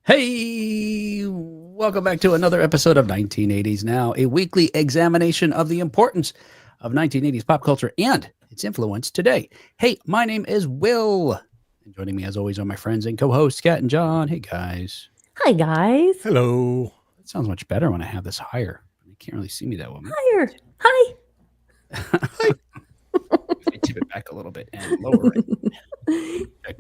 Hey, welcome back to another episode of 1980s Now, a weekly examination of the importance of 1980s pop culture and its influence today. Hey, my name is Will, and joining me as always are my friends and co-hosts, Kat and John. Hey, guys. Hi, guys. Hello. That sounds much better when I have this higher. You can't really see me that well. Higher. Hi. Hi. I tip it back a little bit and lower it.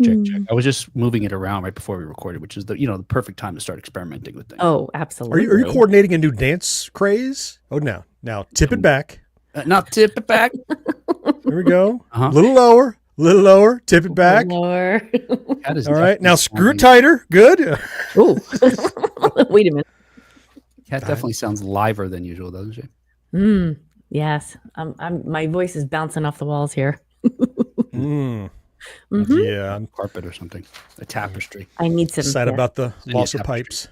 Check. I was just moving it around right before we recorded, which is the perfect time to start experimenting with things. Oh, absolutely. Are you coordinating a new dance craze? Oh, now tip it back. Not tip it back. There we go. A little lower. Tip it back. Lower. All right. Now screw it tighter. Good. Oh, wait a minute. Kat definitely sounds liver than usual, doesn't she? Yes. My voice is bouncing off the walls here. Yeah. I'm Carpet or something. A tapestry. I need some. sad about the loss of pipes.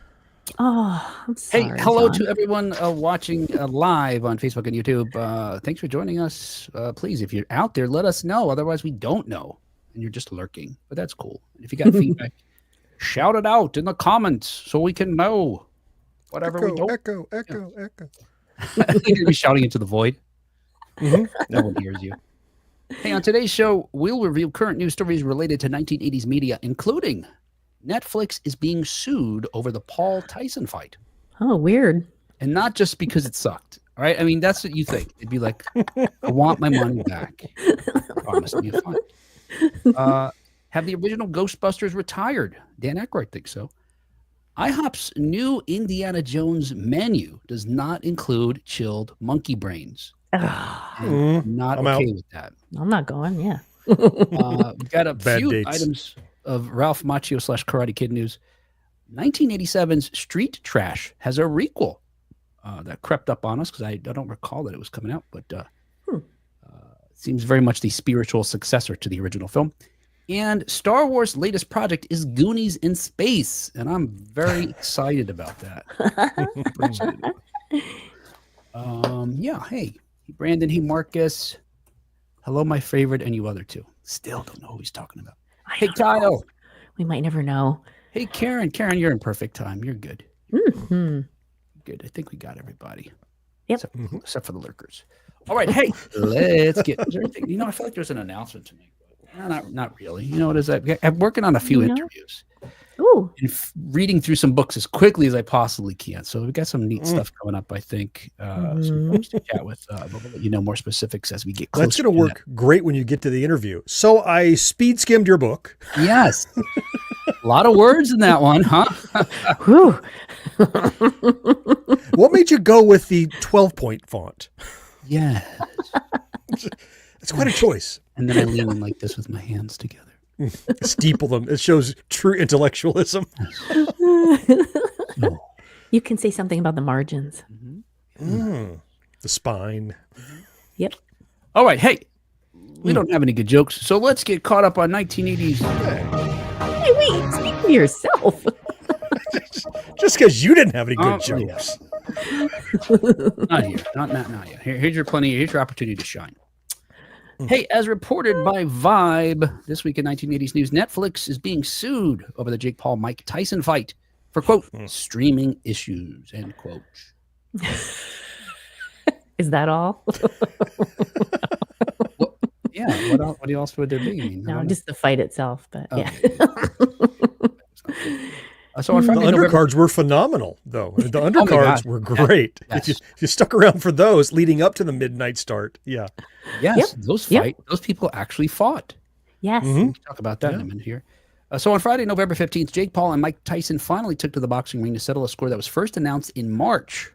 Oh, I'm sorry. Hey, hello John. to everyone watching live on Facebook and YouTube. Thanks for joining us. Please, if you're out there, let us know. Otherwise, we don't know. And you're just lurking. But that's cool. And if you got feedback, shout it out in the comments so we can know whatever we don't. Echo. You're going to be shouting into the void. No one hears you. Hey, on today's show, we'll review current news stories related to 1980s media, including Netflix is being sued over the Paul-Tyson fight. Oh, weird. And not just because it sucked. All right. I mean, that's what you think. It'd be like, I want my money back. I promise me a fine. Have the original Ghostbusters retired? Dan Aykroyd thinks so. IHOP's new Indiana Jones menu does not include chilled monkey brains. I'm not okay with that. I'm not going. Yeah. We've got a Bad few dates. items of Ralph Macchio / Karate Kid news. 1987's Street Trash has a requel that crept up on us because I don't recall that it was coming out, but seems very much the spiritual successor to the original film. And Star Wars' latest project is Goonies in space, and I'm very excited about that. Super excited about that. Hey, Brandon, hey, Marcus. Hello, my favorite, and you other two. Still don't know who he's talking about. Hey, Kyle. We might never know. Hey, Karen. Karen, you're in perfect time. You're good. Mm-hmm. Good. I think we got everybody. Yep. Except for the lurkers. All right. Hey, let's get. Is there anything? I feel like there's an announcement to make. Not really. You know what is that? I'm working on a few interviews. Ooh. And reading through some books as quickly as I possibly can. So we've got some neat stuff coming up, I think. Some folks to chat with. But we'll let you know more specifics as we get closer. That's going to work great when you get to the interview. So I speed skimmed your book. Yes. A lot of words in that one, huh? Whew. What made you go with the 12-point font? Yes. It's quite a choice. And then I lean in like this with my hands together. Steeple them. It shows true intellectualism. No. You can say something about the margins. The spine. Yep. All right. Hey, we don't have any good jokes, so let's get caught up on 1980s. Hey, wait. Speak for yourself. Just because you didn't have any good jokes. Not here. Not yet. Here's your opportunity to shine. Hey, as reported by Vibe, this week in 1980s news, Netflix is being sued over the Jake Paul-Mike Tyson fight for, quote, streaming issues, end quote. Is that all? What else would there be? I mean, I No, don't just the fight itself. But know. yeah. So on The Friday, November, undercards were phenomenal, though. The Oh my undercards God. were great. Yes. If you stuck around for those leading up to the midnight start, yeah. yes, those Yep. those people actually fought. Yes. Mhm. We can talk about that in a minute here. So on Friday, November 15th, Jake Paul and Mike Tyson finally took to the boxing ring to settle a score that was first announced in March.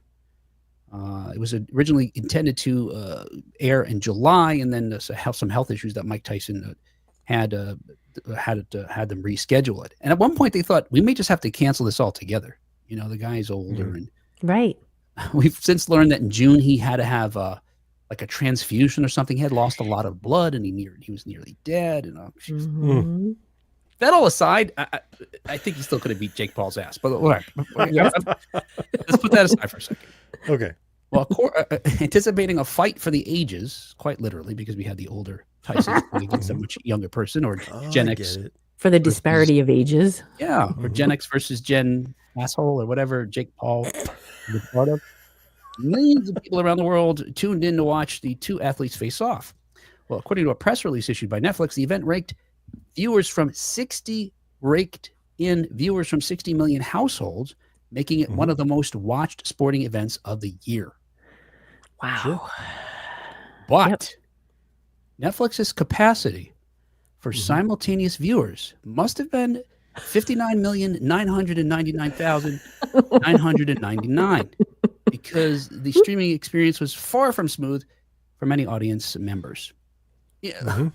It was originally intended to air in July, and then have some health issues that Mike Tyson had them reschedule it. And at one point, they thought we may just have to cancel this altogether. You know, the guy's older, and Right. we've since learned that in June he had to have like a transfusion or something. He had lost a lot of blood, and he was nearly dead. And Mhm. that all aside, I think he still could have beat Jake Paul's ass. But all right, Yes. let's put that aside for a second. Okay. Well, anticipating a fight for the ages, quite literally, because we had the older Tyson against a much younger person, or Gen I X. get it. For the disparity of ages. Yeah, or Gen X versus Gen asshole, or whatever Jake Paul was part of. Millions of people around the world tuned in to watch the two athletes face off. Well, according to a press release issued by Netflix, the event raked viewers from 60 million households, making it one of the most watched sporting events of the year. Wow. But Netflix's capacity for simultaneous viewers must have been 59,999,999 because the streaming experience was far from smooth for many audience members. Yeah.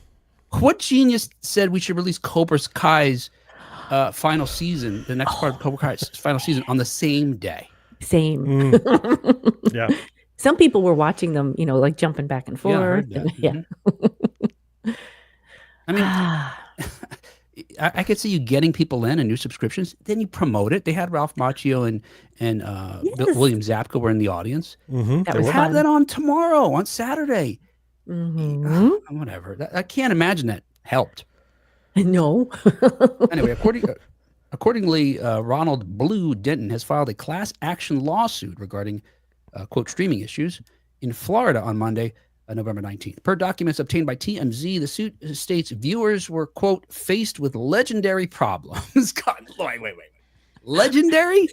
What genius said we should release Cobra Kai's final season, the next part of Cobra Kai's final season, on the same day? Same. Yeah. Some people were watching them, like jumping back and Yeah, I forth. heard that. Yeah. I mean, I could see you getting people in and new subscriptions. Then you promote it. They had Ralph Macchio and William Zabka were in the audience. That was Have fun. that on tomorrow, on Saturday. Mhm. Whatever. I can't imagine that helped. No. Anyway, accordingly, Ronald Blue Denton has filed a class action lawsuit regarding, quote, streaming issues in Florida on Monday, November 19th. Per documents obtained by TMZ, the suit states viewers were, quote, faced with legendary problems. God, wait. Legendary?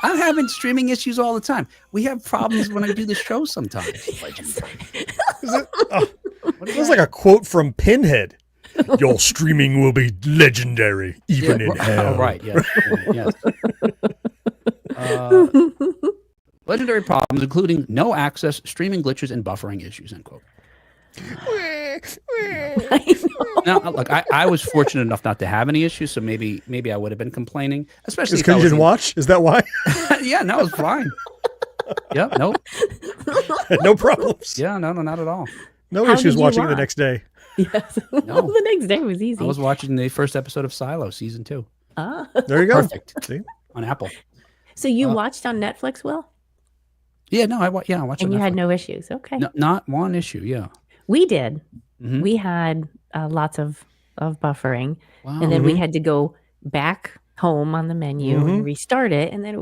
I'm having streaming issues all the time. We have problems when I do the show sometimes. Legendary. Sounds like a quote from Pinhead. Your streaming will be legendary, even in hell. Oh, right. Yes. Yes. Legendary problems, including no access, streaming glitches, and buffering issues, end quote. Now, look, I was fortunate enough not to have any issues, so maybe I would have been complaining, especially Because you didn't watch? Is that why? Yeah, no, it's fine. Yeah, no. No problems. Yeah, no, not at all. No How issues did you watching it the watch? next day. Yes. Well, the next day was easy. I was watching the first episode of Silo, season 2, There you go. Perfect. See? on Apple. So you watched on Netflix, Will? Yeah, no, I watched it. And you on had Netflix. no issues. Okay. No, not one issue. Yeah. We did. Mhm. We had lots of buffering. Wow. And then we had to go back home on the menu and restart it. And then it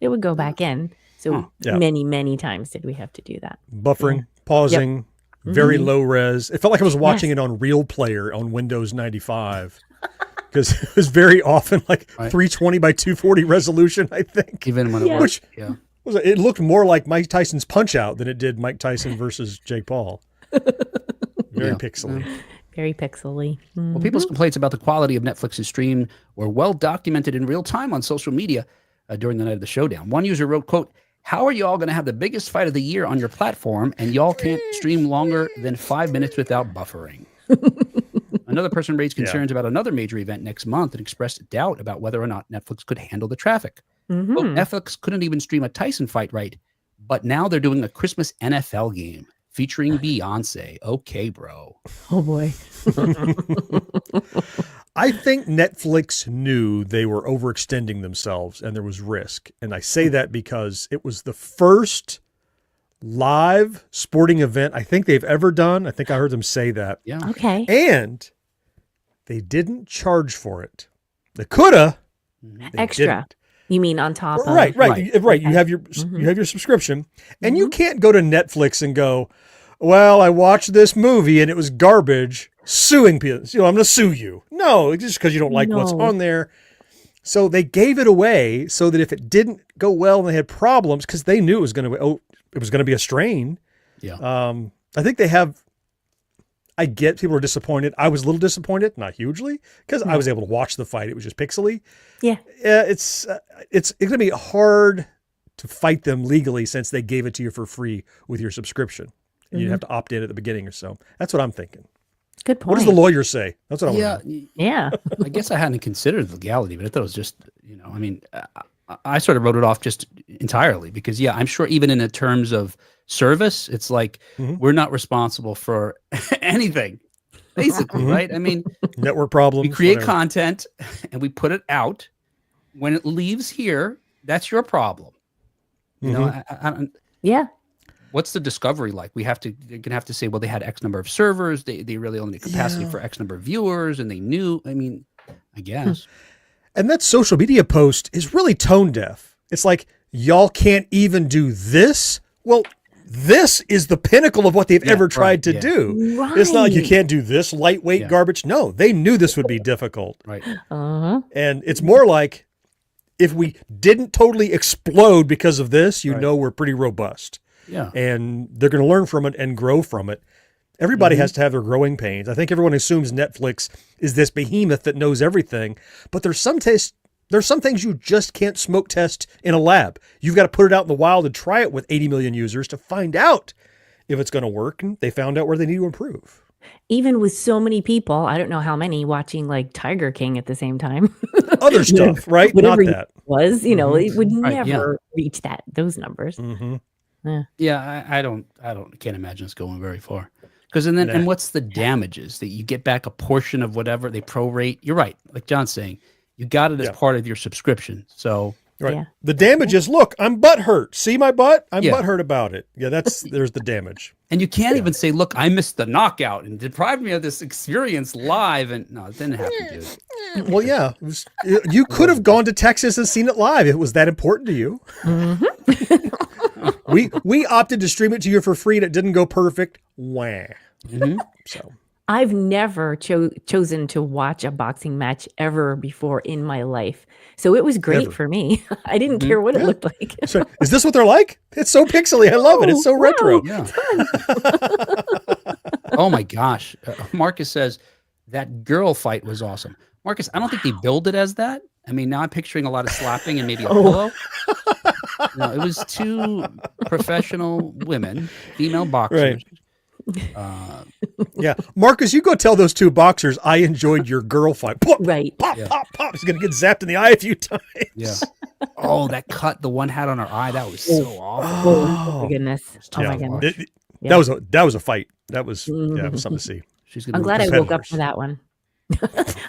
would go back in. So Yeah. many times did we have to do that. Buffering, pausing, very low res. It felt like I was watching it on Real Player on Windows 95. Because it was very often like 320 by 240 resolution, I think. Even when it Yeah. was, yeah. It looked more like Mike Tyson's Punch Out than it did Mike Tyson versus Jake Paul. Very pixely. Very pixely. Well, people's complaints about the quality of Netflix's stream were well documented in real time on social media during the night of the showdown. One user wrote, quote, "How are y'all going to have the biggest fight of the year on your platform and y'all can't stream longer than 5 minutes without buffering?" Another person raised concerns about another major event next month and expressed doubt about whether or not Netflix could handle the traffic. Quote, Netflix couldn't even stream a Tyson fight right, but now they're doing a Christmas NFL game featuring Beyonce. Okay, bro. Oh, boy. I think Netflix knew they were overextending themselves and there was risk. And I say that because it was the first live sporting event I think they've ever done. I think I heard them say that. Yeah. Okay. And they didn't charge for it. They coulda. They Extra. didn't. You mean on top of? Right. Okay. You have your subscription, and you can't go to Netflix and go, well, I watched this movie and it was garbage, suing people. I'm going to sue you. No, just because you don't like what's No. on there. So they gave it away so that if it didn't go well and they had problems, because they knew it was going to be a strain. Yeah. I think they have. I get people are disappointed. I was a little disappointed, not hugely, because I was able to watch the fight. It was just pixely. Yeah. It's going to be hard to fight them legally since they gave it to you for free with your subscription. And you'd have to opt in at the beginning or so. That's what I'm thinking. Good point. What does the lawyer say? That's what I want to know. Yeah. I guess I hadn't considered the legality, but I thought it was just, I mean, I sort of wrote it off just entirely because, I'm sure even in the terms of service, it's like we're not responsible for anything, basically, right? I mean, Network problems. we create whatever. content and we put it out. When it leaves here, that's your problem. You know, I don't. Yeah. What's the discovery like? They're gonna have to say, well, they had X number of servers. They really only had capacity for X number of viewers, and they knew. I mean, I guess. And that social media post is really tone deaf. It's like, y'all can't even do this. Well, this is the pinnacle of what they've ever tried to do. It's not like you can't do this lightweight garbage. No, they knew this would be difficult. Right. And it's more like, if we didn't totally explode because of this, know we're pretty robust. Yeah. And they're going to learn from it and grow from it. Everybody has to have their growing pains. I think everyone assumes Netflix is this behemoth that knows everything, but there's some things you just can't smoke test in a lab. You've got to put it out in the wild and try it with 80 million users to find out if it's going to work. And they found out where they need to improve. Even with so many people, I don't know how many watching like Tiger King at the same time. Other stuff, right? Whatever Not that. it was, it would Right, never reach those numbers. Yeah, I can't imagine it's going very far. Because and what's the damages that you get back a portion of whatever they prorate? You're right, like John's saying, you got it as part of your subscription. So right, Yeah. the damage is, look, I'm butthurt. See my butt? I'm butthurt about it. Yeah, there's the damage. and you can't even say, look, I missed the knockout and deprived me of this experience live. And no, it didn't happen, dude. Well, yeah, you could have gone to Texas and seen it live if it was that important to you. We opted to stream it to you for free and it didn't go perfect. Wah. So I've never chosen to watch a boxing match ever before in my life. So it was great for me. I didn't care what it looked like. So, is this what they're like? It's so pixely. I love it. It's so retro. Yeah. Oh my gosh. Marcus says that girl fight was awesome. Marcus, I don't think they billed it as that. I mean, now I'm picturing a lot of slapping and maybe a pillow. No, it was two professional women, female boxers. Right. Yeah. Marcus, you go tell those two boxers I enjoyed your girl fight. Pop, Right. Pop, pop, pop. He's going to get zapped in the eye a few times. Yeah. Oh, that cut the one had on her eye. That was so awful. Oh my goodness. Oh my goodness. That was a fight. That was it was something to see. She's gonna I'm glad I woke up for that one.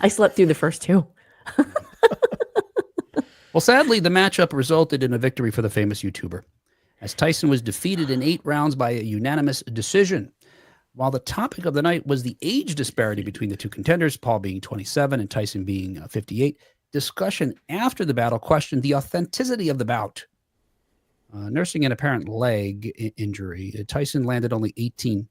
I slept through the first two. Well, sadly, the matchup resulted in a victory for the famous YouTuber, as Tyson was defeated in 8 rounds by a unanimous decision. While the topic of the night was the age disparity between the two contenders, Paul being 27 and Tyson being 58, discussion after the battle questioned the authenticity of the bout. Nursing an apparent leg injury, Tyson landed only 18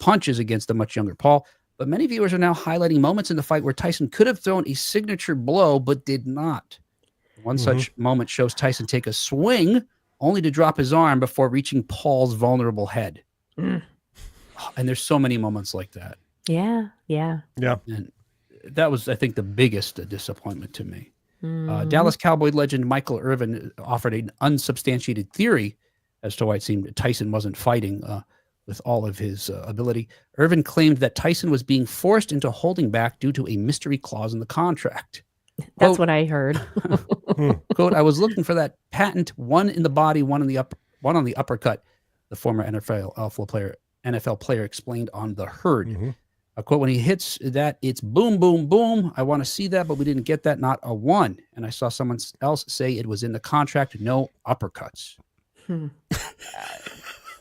punches against the much younger Paul, but many viewers are now highlighting moments in the fight where Tyson could have thrown a signature blow but did not. One such moment shows Tyson take a swing only to drop his arm before reaching Paul's vulnerable head. And there's so many moments like that. Yeah. And that was, I think, the biggest disappointment to me. Dallas Cowboy legend Michael Irvin offered an unsubstantiated theory as to why it seemed Tyson wasn't fighting with all of his ability. Irvin claimed that Tyson was being forced into holding back due to a mystery clause in the contract. That's Quote, what I heard. quote, I was looking for that patent, one in the body, one on the uppercut, the former NFL player explained on The Herd. Quote, when he hits that, it's boom, boom, boom. I want to see that, but we didn't get that, not a one. And I saw someone else say it was in the contract, no uppercuts.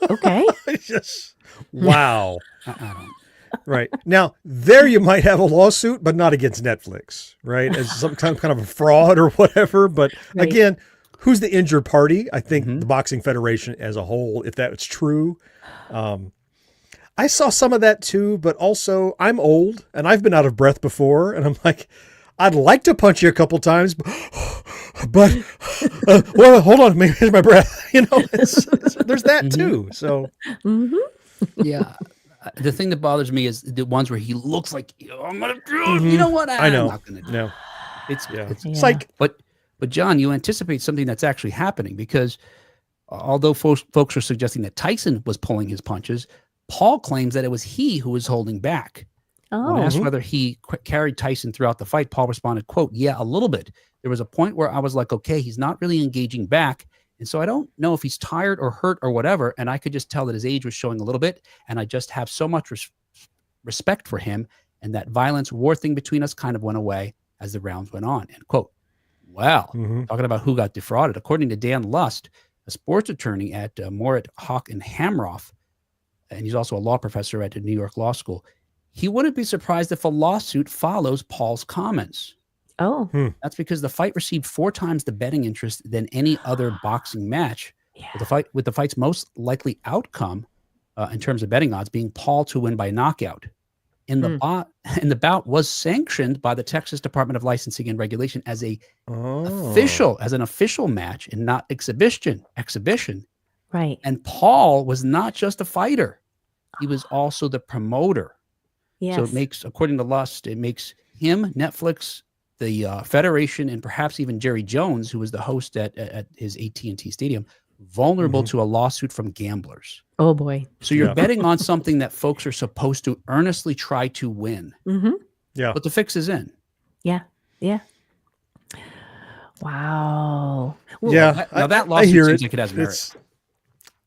Okay. Just wow. I don't. Right. Now, there you might have a lawsuit, but not against Netflix, right? As some kind of a fraud or whatever. But again, who's the injured party? I think the Boxing Federation as a whole, if that's true. I saw some of that too, but also I'm old and I've been out of breath before. And I'm like, I'd like to punch you a couple times, but well, hold on, maybe here's my breath. You know, there's that too. So, yeah. The thing that bothers me is the ones where he looks like, I'm going to do it. You know what? I know. I'm not going to do it. No. It's like, but John, you anticipate something that's actually happening because although folks are suggesting that Tyson was pulling his punches, Paul claims that it was he who was holding back. When asked whether he carried Tyson throughout the fight, Paul responded, quote, "Yeah, a little bit. There was a point where I was like, okay, he's not really engaging back. And so I don't know if he's tired or hurt or whatever. And I could just tell that his age was showing a little bit. And I just have so much respect for him. And that violence war thing between us kind of went away as the rounds went on," end quote. Well, talking about who got defrauded. According to Dan Lust, a sports attorney at Moritz, Hawk and Hamroff, and he's also a law professor at the New York Law School, he wouldn't be surprised if a lawsuit follows Paul's comments. Oh. That's because the fight received 4 times the betting interest than any other boxing match, with the fight's most likely outcome in terms of betting odds being Paul to win by knockout. And the bout was sanctioned by the Texas Department of Licensing and Regulation as an official match and not exhibition. Right. And Paul was not just a fighter. He was also the promoter. Yes. So it makes, according to Lust, it makes him, Netflix, the Federation, and perhaps even Jerry Jones, who was the host at his AT&T Stadium, vulnerable to a lawsuit from gamblers. Oh, boy. So you're betting on something that folks are supposed to earnestly try to win. Yeah. But the fix is in. Yeah. Yeah. Wow. Well, yeah. Now that lawsuit seems like it has merit.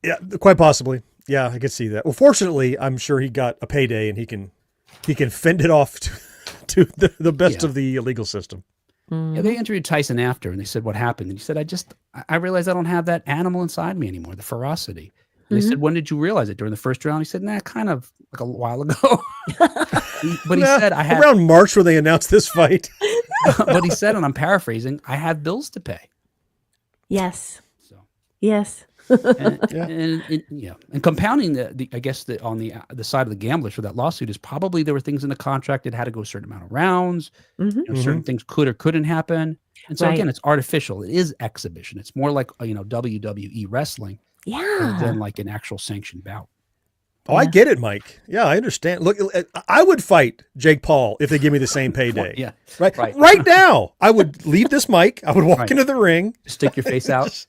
Yeah, quite possibly. Yeah, I could see that. Well, fortunately, I'm sure he got a payday and he can fend it off to the best of the legal system. Yeah, they interviewed Tyson after, and they said, "What happened?" And he said, I realized I don't have that animal inside me anymore, the ferocity." And they said, "When did you realize it? During the first round?" He said, "Nah, kind of like a while ago." But he said, "I had around March when they announced this fight." But he said, and I'm paraphrasing, "I have bills to pay." Yes. So yes. And compounding I guess on the side of the gamblers for that lawsuit is probably there were things in the contract that had to go a certain amount of rounds. Certain things could or couldn't happen, and so again, it's artificial. It is exhibition. It's more like WWE wrestling, than like an actual sanctioned bout. Oh, I get it, Mike. Yeah, I understand. Look, I would fight Jake Paul if they give me the same payday. Right now, I would leave this mic. I would walk into the ring, stick your face out.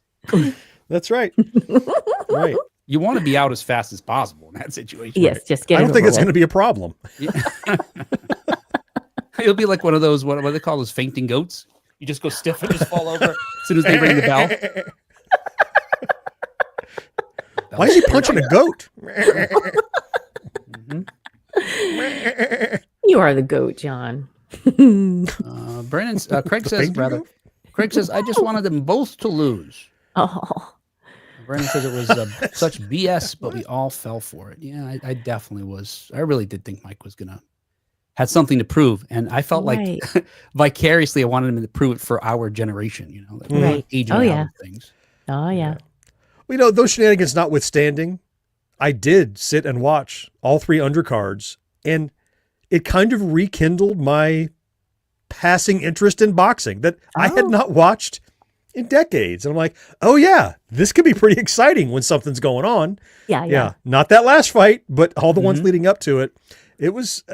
That's right. Right. You want to be out as fast as possible in that situation. Yes, just get. I don't think it's going to be a problem. It'll be like one of those what do they call those fainting goats? You just go stiff and just fall over as soon as they ring the bell. Why is he punching a goat? You are the goat, John. Craig says, "I just wanted them both to lose." Oh. Brennan says it was such BS, but we all fell for it. Yeah, I definitely was. I really did think Mike was had something to prove, and I felt like vicariously I wanted him to prove it for our generation. Aging out of things. Oh yeah. Well, those shenanigans notwithstanding, I did sit and watch all 3 undercards, and it kind of rekindled my passing interest in boxing that I had not watched in decades. And I'm like, oh yeah, this could be pretty exciting when something's going on. Yeah. Not that last fight, but all the ones leading up to it. It was,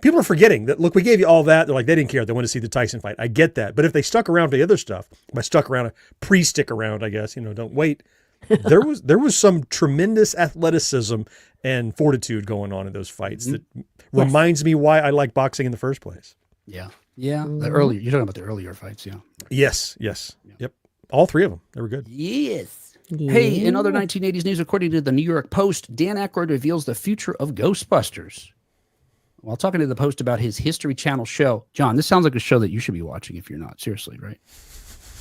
people are forgetting that, look, we gave you all that. They're like, they didn't care. They wanted to see the Tyson fight. I get that. But if they stuck around for the other stuff, pre-stick around, I guess, don't wait. There was some tremendous athleticism and fortitude going on in those fights that reminds me why I like boxing in the first place. Yeah. Yeah. The earlier, you're talking about the earlier fights. Yeah. Yes. Yep. All 3 of them. They were good. Yes. Hey, in other 1980s news, according to the New York Post, Dan Aykroyd reveals the future of Ghostbusters. While talking to the Post about his History Channel show, John, this sounds like a show that you should be watching if you're not. Seriously, right?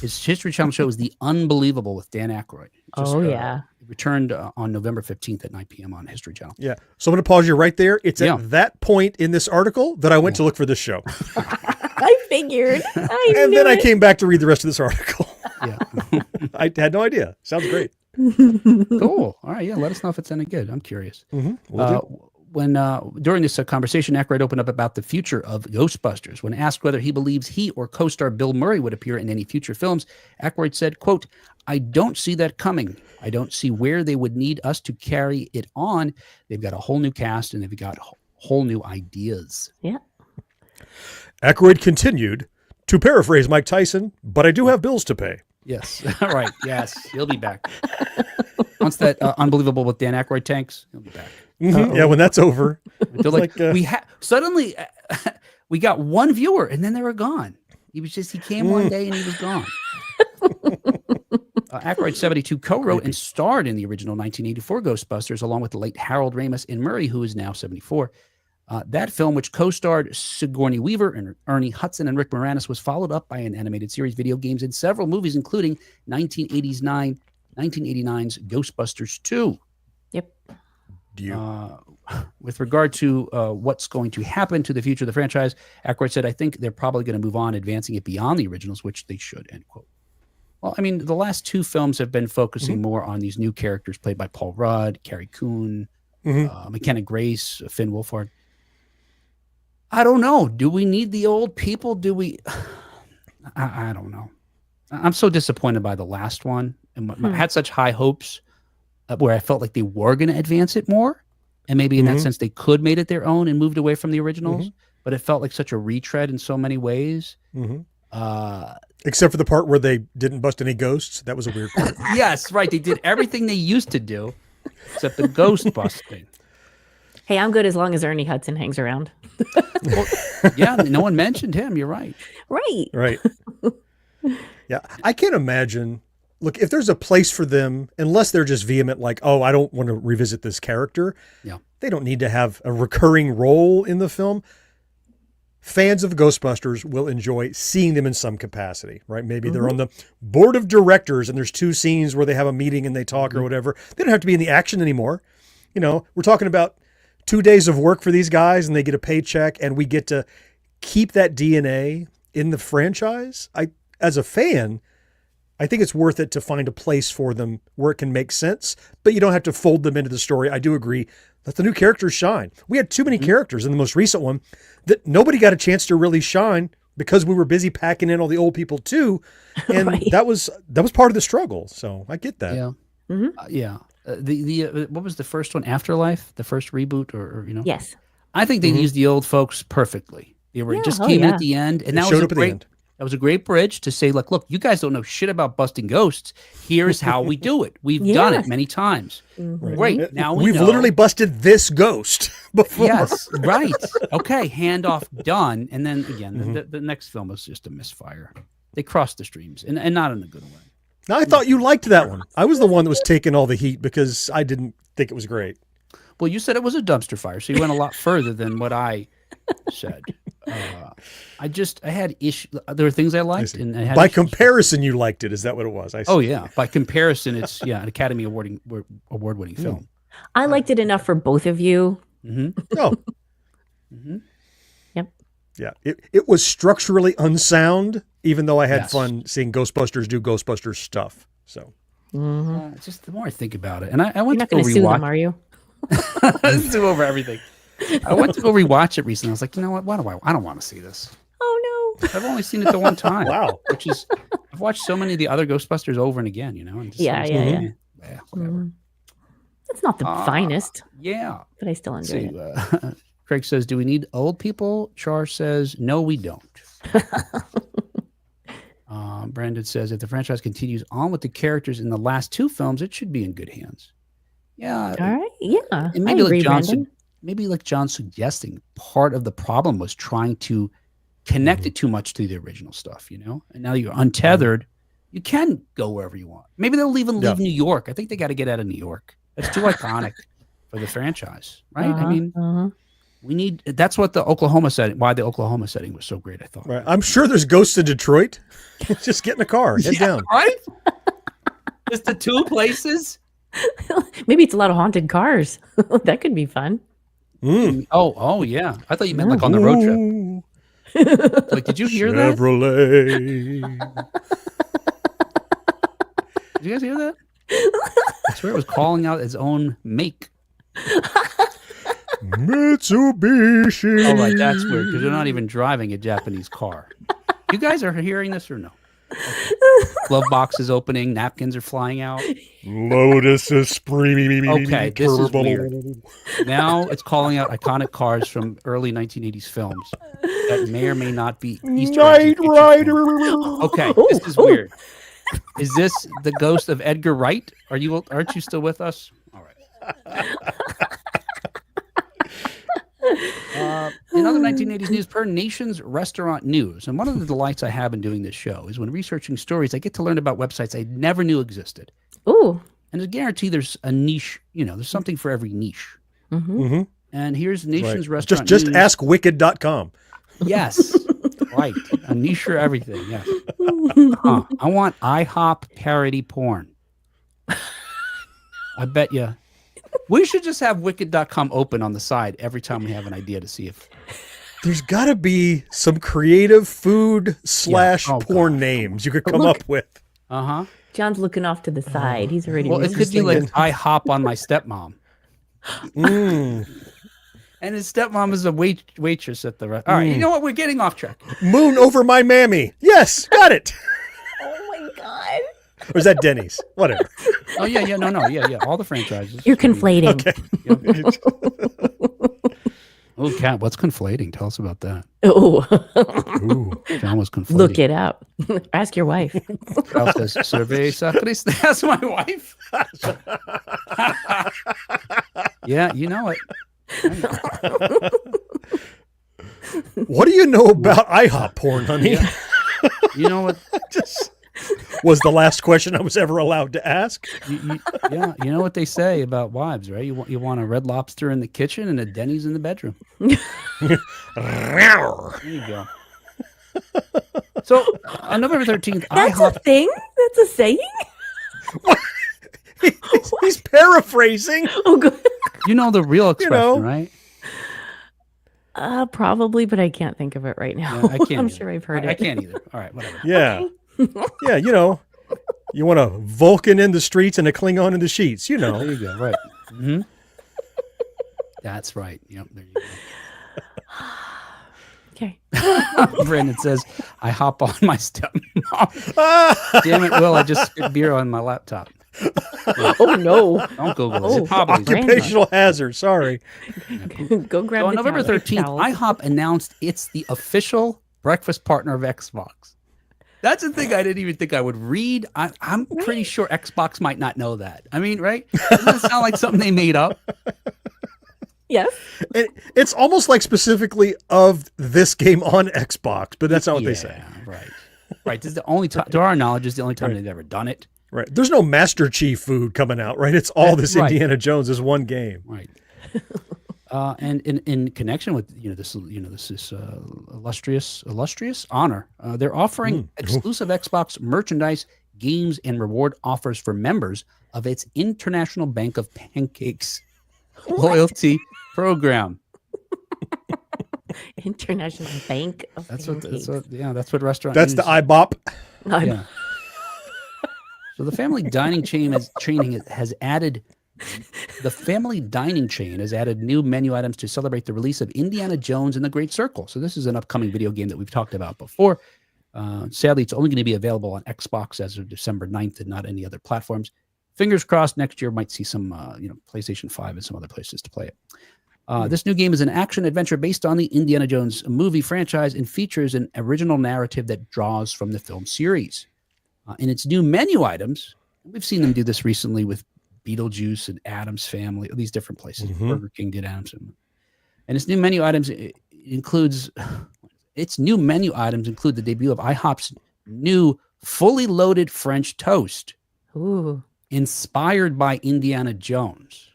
His History Channel show is The Unbelievable with Dan Aykroyd. It returned on November 15th at 9 p.m. on History Channel. Yeah. So I'm going to pause you right there. It's at that point in this article that I went to look for this show. I figured. Then I came back to read the rest of this article. Yeah. I had no idea. Sounds great. Cool. All right. Yeah. Let us know if it's any good. I'm curious. when during this conversation, Aykroyd opened up about the future of Ghostbusters. When asked whether he believes he or co-star Bill Murray would appear in any future films, Aykroyd said, quote, "I don't see that coming. I don't see where they would need us to carry it on. They've got a whole new cast and they've got whole new ideas." Yeah. Aykroyd continued, to paraphrase Mike Tyson, "But I do have bills to pay." Yes. Right. Yes. He'll be back. Once that Unbelievable with Dan Aykroyd tanks, he'll be back. Mm-hmm. Yeah, when that's over. They're like suddenly we got one viewer and then they were gone. He came one day and he was gone. Aykroyd, 72, co-wrote and starred in the original 1984 Ghostbusters along with the late Harold Ramis and Murray, who is now 74. That film, which co-starred Sigourney Weaver and Ernie Hudson and Rick Moranis, was followed up by an animated series, video games, and several movies, including 1989's Ghostbusters 2. Yep. With regard to what's going to happen to the future of the franchise, Aykroyd said, "I think they're probably going to move on, advancing it beyond the originals, which they should," end quote. Well, I mean, the last two films have been focusing more on these new characters played by Paul Rudd, Carrie Coon, McKenna Grace, Finn Wolfhard. I don't know. Do we need the old people? Do we? I don't know. I'm so disappointed by the last one. And I had such high hopes where I felt like they were going to advance it more. And maybe in that sense, they could made it their own and moved away from the originals. But it felt like such a retread in so many ways. Except for the part where they didn't bust any ghosts. That was a weird part. Yes, right. They did everything they used to do, except the ghost busting. Hey, I'm good as long as Ernie Hudson hangs around. Well, yeah, no one mentioned him. You're right. Right. Yeah, I can't imagine. Look, if there's a place for them, unless they're just vehement, like, oh, I don't want to revisit this character. Yeah, they don't need to have a recurring role in the film. Fans of Ghostbusters will enjoy seeing them in some capacity, right? Maybe they're on the board of directors and there's two scenes where they have a meeting and they talk or whatever. They don't have to be in the action anymore. You know, we're talking about 2 days of work for these guys and they get a paycheck and we get to keep that DNA in the franchise. As a fan, I think it's worth it to find a place for them where it can make sense, but you don't have to fold them into the story. I do agree. Let the new characters shine. We had too many characters in the most recent one that nobody got a chance to really shine because we were busy packing in all the old people too. And that was part of the struggle. So I get that. Yeah. The what was the first one? Afterlife, the first reboot, or you know? Yes. I think they used the old folks perfectly. They were just came in at the end, and that was a great bridge to say, look, you guys don't know shit about busting ghosts. Here's how we do it. We've done it many times. Great. Now we've literally busted this ghost before. Yes, right. Okay, handoff done. And then again, the next film was just a misfire. They crossed the streams, and not in a good way. Now, I thought you liked that one. I was the one that was taking all the heat because I didn't think it was great. Well, you said it was a dumpster fire, so you went a lot further than what I said. I had issues. There were things I liked, and I had by issues. Comparison, you liked it. Is that what it was? Oh yeah, by comparison, it's an Academy award-winning film. I liked it enough for both of you. Oh, Yep. Yeah, it was structurally unsound, even though I had fun seeing Ghostbusters do Ghostbusters stuff. So, just the more I think about it, and I went You're not to go going to sue rewatch. them, are you? Sue over everything. I went to go rewatch it recently. I was like, you know what? I don't want to see this. Oh no! I've only seen it the one time. Wow. Which is, I've watched so many of the other Ghostbusters over and again. You know. And just, Yeah. Whatever. It's not the finest. Yeah. But I still enjoy it. Craig says, "Do we need old people?" Char says, "No, we don't." Brandon says, "If the franchise continues on with the characters in the last two films, it should be in good hands." Yeah. All right. Yeah. And maybe I agree, like John's suggesting, part of the problem was trying to connect it too much to the original stuff, you know? And now you're untethered. You can go wherever you want. Maybe they'll even leave New York. I think they got to get out of New York. That's too iconic for the franchise, right? I mean, that's what the Oklahoma setting, why the Oklahoma setting was so great, I thought. Right. I'm sure there's ghosts in Detroit. Just get in a car, head down. Right? Just the two places? Maybe it's a lot of haunted cars. That could be fun. Oh, yeah. I thought you meant like on the road trip. Like, did you hear that? Chevrolet. Did you guys hear that? I swear it was calling out its own make. Mitsubishi. Oh, right. That's weird because they're not even driving a Japanese car. You guys are hearing this or no? Okay. Glove box is opening. Napkins are flying out. Lotus is screaming. Okay, this is weird. Now it's calling out iconic cars from early 1980s films that may or may not be Easter eggs. Knight Rider. Okay, this is weird. Is this the ghost of Edgar Wright? Aren't you still with us? All right. In other 1980s news, per Nation's Restaurant News, and one of the delights I have in doing this show is when researching stories, I get to learn about websites I never knew existed. Ooh. And I guarantee there's a niche, there's something for every niche. Mm-hmm. Mm-hmm. And here's Nation's Right. Restaurant Just News. ask wicked.com. Yes. Right. A niche for everything. Yes. I want IHOP parody porn. I bet you. We should just have wicked.com open on the side every time we have an idea to see if. There's got to be some creative food / porn names you could come up with. Uh-huh. John's looking off to the side. He's already. Well, it could be like I hop on my stepmom. And his stepmom is a waitress at the restaurant. All right, you know what? We're getting off track. Moon over my mammy. Yes, got it. Oh my God. Or is that Denny's? Whatever. Oh, yeah. Yeah. All the franchises. You're conflating. Okay. Oh, Kat, what's conflating? Tell us about that. Oh. John was conflating. Look it up. Ask your wife. Cal says, Cerveza Crist. That's my wife. Yeah, you know it. What do you know about IHOP porn, honey? Yeah. You know what? Was the last question I was ever allowed to ask. You know what they say about wives, right? You want a Red Lobster in the kitchen and a Denny's in the bedroom. There you go. So on November 13th, That's IHOP. a thing? That's a saying? He's paraphrasing. Oh, good. You know the real expression, right? Probably, but I can't think of it right now. Yeah, I can't. I'm either. sure I've heard it. I can't either. All right, whatever. Yeah. Yeah, you want a Vulcan in the streets and a Klingon in the sheets, There you go. Right. Mm-hmm. That's right. Yep. There you go. Okay. Brandon says, I hop on my stepmom. Damn it, Will. I just spit beer on my laptop. Oh, no. Don't Google it. It probably is. Occupational hazard. Sorry. Go grab So on the November towel. 13th, IHOP announced it's the official breakfast partner of Xbox. That's the thing I didn't even think I would read. I'm pretty sure Xbox might not know that. I mean, right? Doesn't it sound like something they made up? Yes. It's almost like specifically of this game on Xbox, but that's not what they say. Right. Right. This is the only time, to our knowledge, is the only time they've ever done it. Right. There's no Master Chief food coming out, right? It's all this right. Indiana Jones is one game. Right. And in connection with this illustrious honor, they're offering exclusive Xbox merchandise, games, and reward offers for members of its International Bank of Pancakes loyalty program. International Bank of That's Pancakes. that's what restaurant. That's news. the IBOP. Yeah. So the family dining chain has added. The family dining chain has added new menu items to celebrate the release of Indiana Jones and the Great Circle. So this is an upcoming video game that we've talked about before. Sadly, it's only going to be available on Xbox as of December 9th and not any other platforms. Fingers crossed next year might see some, PlayStation 5 and some other places to play it. This new game is an action-adventure based on the Indiana Jones movie franchise and features an original narrative that draws from the film series. In its new menu items, we've seen them do this recently with Beetlejuice and Addams Family, these different places. Burger King did Addams Family. And its new menu items include the debut of IHOP's new fully loaded French toast. Ooh. Inspired by Indiana Jones.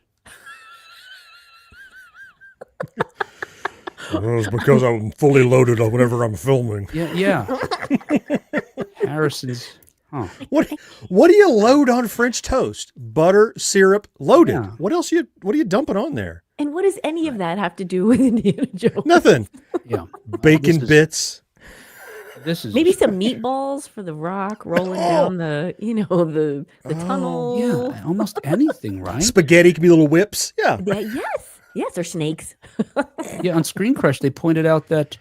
Well, it's because I'm fully loaded on whenever I'm filming. Yeah. Harrison's. Huh. What do you load on French toast? Butter, syrup, loaded. Yeah. What else what are you dumping on there? And what does any of that have to do with Indiana Jones? Nothing. Yeah. Bacon bits. This is Maybe some meatballs for the rock rolling down the tunnel. Yeah, almost anything, right? Spaghetti can be little whips. Yeah. Yes. Yes, they're snakes. Yeah, on Screen Crush, they pointed out that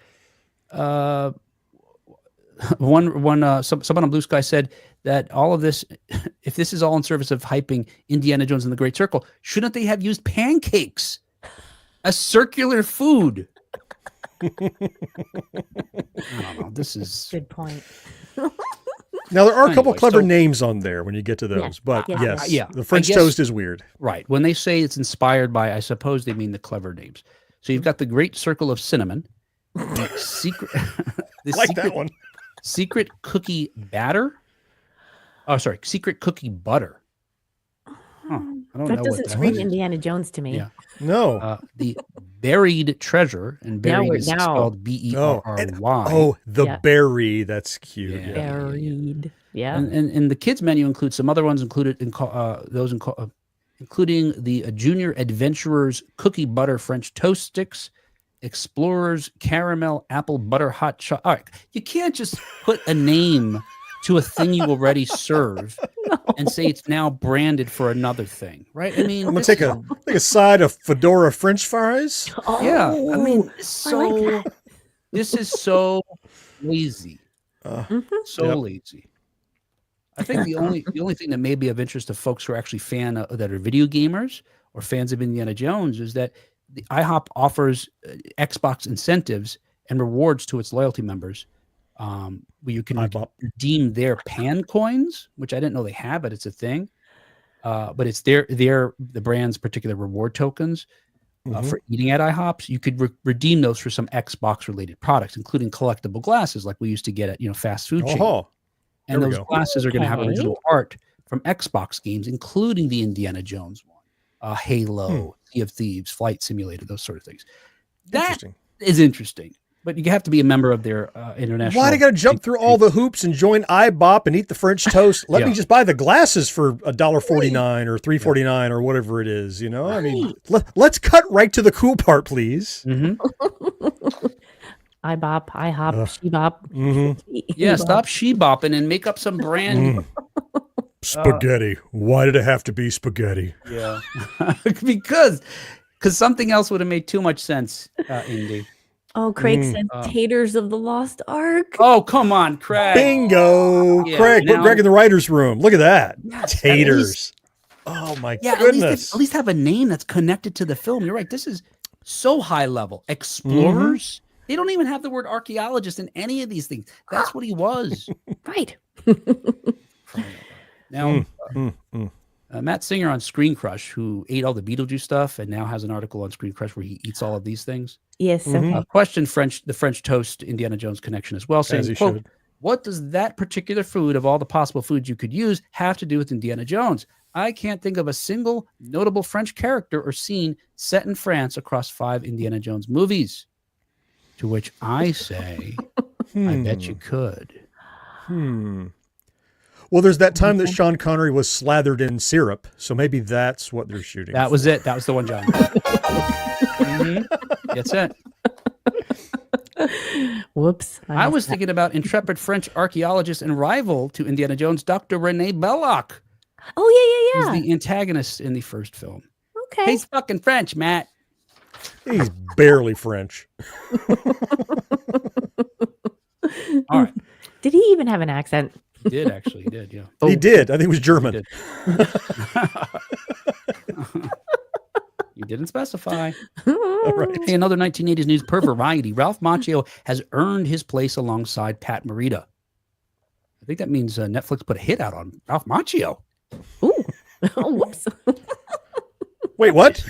someone on Blue Sky said that all of this, if this is all in service of hyping Indiana Jones and the Great Circle, shouldn't they have used pancakes, a circular food? I don't know. This is Good point. Now, there are a couple Anyway, clever so- names on there when you get to those, Yes. but Yes. yes, Yeah, the French I guess- toast is weird. right. When they say it's inspired by, I suppose they mean the clever names. So you've got the Great Circle of Cinnamon, the secret, the I like secret, that one. secret cookie batter. Oh, sorry, secret cookie butter. Huh, I don't know That what doesn't that scream is. Indiana Jones to me. Yeah. No. The buried treasure, and buried is now- spelled B-E-R-R-Y. The Yeah. berry. That's cute. Yeah. Buried. Yeah. And the kids menu includes some other ones included in including the Junior Adventurers Cookie Butter French Toast Sticks, Explorers Caramel Apple Butter Hot Chocolate. All right, you can't just put a name to a thing you already serve and say it's now branded for another thing, right? I mean, I'm gonna this take is- a side of fedora French fries. yeah. I mean, I like this is so lazy. So Yep. lazy. I think the only thing that may be of interest to folks who are actually that are video gamers or fans of Indiana Jones is that the IHOP offers Xbox incentives and rewards to its loyalty members, where you can IHOP. redeem their pan coins, which I didn't know they had, but it's a thing. But it's the brand's particular reward tokens for eating at IHOPs. You could redeem those for some Xbox related products, including collectible glasses like we used to get at fast food chains. Oh, And there we those go. glasses are going to have Okay. original art from Xbox games, including the Indiana Jones one, Halo, Sea of Thieves, Flight Simulator, those sort of things. That interesting. is interesting, but you have to be a member of their international. Why do you got to jump through all the hoops and join IBOP and eat the French toast? Let me Yeah. just buy the glasses for $1.49 or $3.49 or whatever it is. You know, I mean, let's cut right to the cool part, please. Mhm. IBOP, IHOP, Shebop. Yeah, stop she-bopping and make up some brand. Spaghetti. Why did it have to be spaghetti? Yeah, because something else would have made too much sense, Indy. Oh, Craig said Taters of the Lost Ark. Oh, come on, Craig. Bingo, Yeah, Craig. Put now- Greg in the writer's room. Look at that. Yes, at Taters. least- Oh my Yeah, goodness. at least have a name that's connected to the film. You're right. This is so high level. Explorers. They don't even have the word archaeologist in any of these things. That's what he was. Right. Now, Matt Singer on Screen Crush, who ate all the Beetlejuice stuff and now has an article on Screen Crush where he eats all of these things, Yes. Okay. questioned the French toast Indiana Jones connection as well, saying, As he quote, should. what does that particular food of all the possible foods you could use have to do with Indiana Jones? I can't think of a single notable French character or scene set in France across 5 Indiana Jones movies. To which I say, I bet you could. Well, there's that time that Sean Connery was slathered in syrup, so maybe that's what they're shooting. That was it. That was the one, John. That's it. Whoops. I was thinking about intrepid French archaeologist and rival to Indiana Jones, Dr. Rene Belloc, Oh, yeah, who's yeah, the antagonist in the first film. yeah. Okay. He's fucking French, Matt. He's barely French. All right. Did he even have an accent? He did, actually. He did, yeah. He did. I think it was He German. did. You didn't specify. Right. Hey, another 1980s news per Variety. Ralph Macchio has earned his place alongside Pat Morita. I think that means Netflix put a hit out on Ralph Macchio. Ooh. Oh, whoops. Wait, what?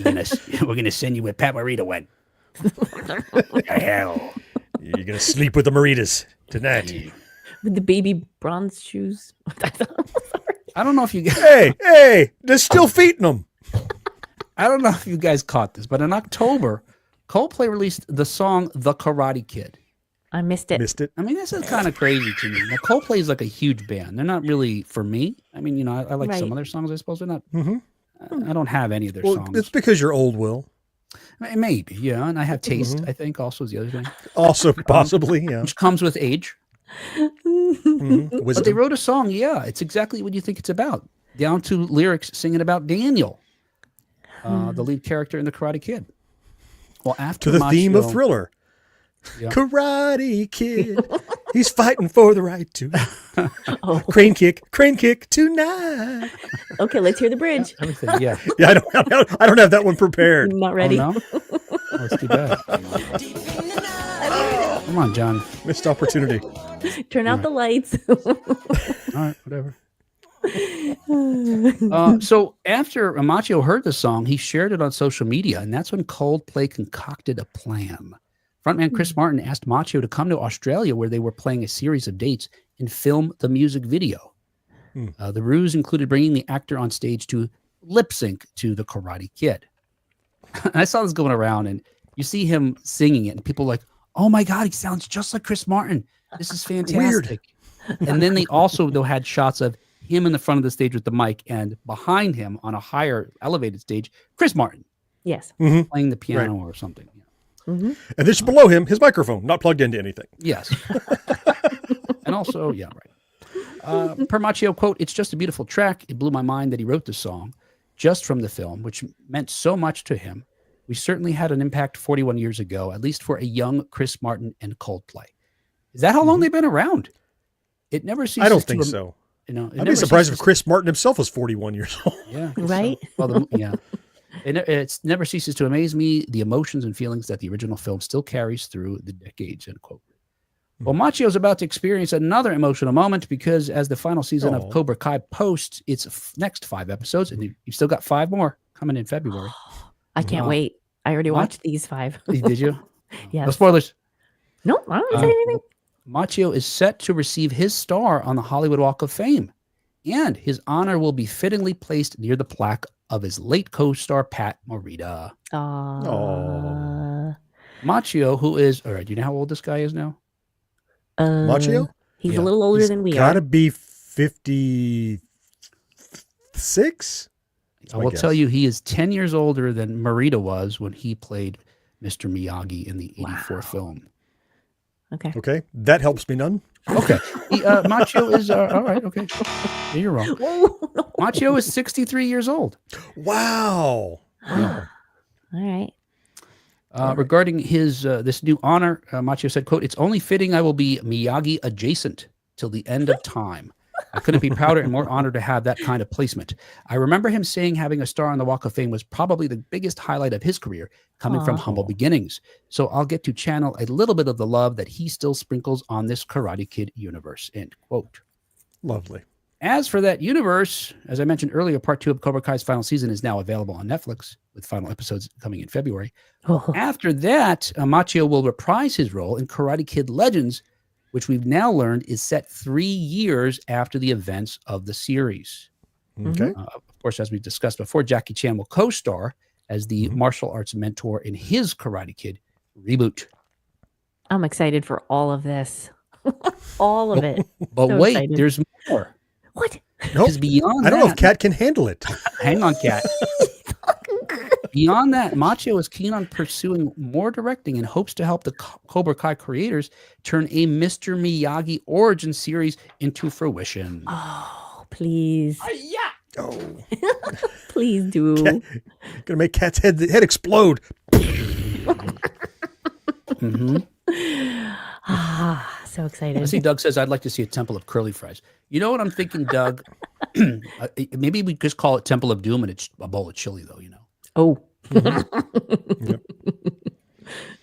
We're gonna send you where Pat Morita went. The hell. You're going to sleep with the Maritas tonight. With the baby bronze shoes. I don't know if you guys, Hey, there's still feet in them. I don't know if you guys caught this, but in October, Coldplay released the song "The Karate Kid." I missed it. Missed it. I mean, this is kind of crazy to me. Now, Coldplay is like a huge band. They're not really for me. I mean, I like some Right. of their songs. I suppose they're not. I don't have any of their Well, songs. it's because you're old, Will. Maybe, yeah, and I have taste. I think also is the other thing, Also, possibly, yeah. which comes with age. But they Wisdom. wrote a song. Yeah, it's exactly what you think it's about. Down to lyrics singing about Daniel. the lead character in The Karate Kid. Well, after To the theme of Macchio- Thriller. Yeah. Karate Kid. He's fighting for the right to. Oh, Crane kick tonight. okay. Let's hear the bridge. Everything, yeah. Yeah, I don't have that one prepared. Not ready. Oh, no? Oh, that's too bad. Come on, John. Missed opportunity. Turn out the lights. All right, whatever. So after Macchio heard the song, he shared it on social media, and that's when Coldplay concocted a plan. Frontman Chris Martin asked Macchio to come to Australia, where they were playing a series of dates, and film the music video. The ruse included bringing the actor on stage to lip sync to The Karate Kid. I saw this going around, and you see him singing it, and people are like, "Oh my God, he sounds just like Chris Martin. This is fantastic." And then they also had shots of him in the front of the stage with the mic, and behind him on a higher elevated stage, Chris Martin Yes. playing the piano or something. And just below him, his microphone, not plugged into anything. Yes. And also, yeah, right. Per Macchio, quote, "It's just a beautiful track. It blew my mind that he wrote the song just from the film, which meant so much to him. We certainly had an impact 41 years ago, at least for a young Chris Martin and Coldplay." Is that how long they've been around? It never ceases. I don't think so. You know, I'd be surprised if Chris Martin himself was 41 years old. Yeah. I guess Right? So. Well, yeah. It never ceases to amaze me, the emotions and feelings that the original film still carries through the decades, end quote. Well, Macchio's about to experience another emotional moment because as the final season of Cobra Kai posts its next 5 episodes, and you've still got 5 more coming in February. I can't wait. I already What? watched these 5. Did you? Yes. No spoilers. Nope, I don't say anything. Macchio is set to receive his star on the Hollywood Walk of Fame, and his honor will be fittingly placed near the plaque of his late co-star Pat Morita. Macchio, who is, all right, do you know how old this guy is now? Macchio? He's Yeah. a little older than we Gotta are. be 56. I will tell you, he is 10 years older than Morita was when he played Mr. Miyagi in the 84 film. Okay. Okay, that helps me none. Okay. Macchio is, all right, okay. Yeah, you're wrong. Oh, no. Macchio is 63 years old. Wow. All right. Regarding his this new honor, Macchio said, quote, "It's only fitting I will be Miyagi adjacent till the end of time. I couldn't be prouder and more honored to have that kind of placement. I remember him saying having a star on the Walk of Fame was probably the biggest highlight of his career, coming from humble beginnings. So I'll get to channel a little bit of the love that he still sprinkles on this Karate Kid universe," end quote. Lovely. As for that universe, as I mentioned earlier, part 2 of Cobra Kai's final season is now available on Netflix, with final episodes coming in February. Oh, After that, Macchio will reprise his role in Karate Kid Legends, which we've now learned is set 3 years after the events of the series. Okay. Of course, as we discussed before, Jackie Chan will co-star as the martial arts mentor in his Karate Kid reboot. I'm excited for all of this. All of it. But So wait, excited. there's more. What? Nope. Because beyond I don't know that, if Kat can handle it. hang on, Kat. Beyond that, Macchio is keen on pursuing more directing and hopes to help the Cobra Kai creators turn a Mr. Miyagi origin series into fruition. Oh, please. Oh, Please do. gonna make Kat's head explode. So I excited. see Doug says, "I'd like to see a temple of curly fries." You know what I'm thinking, Doug? Maybe we just call it Temple of Doom and it's a bowl of chili, though, you know. Oh.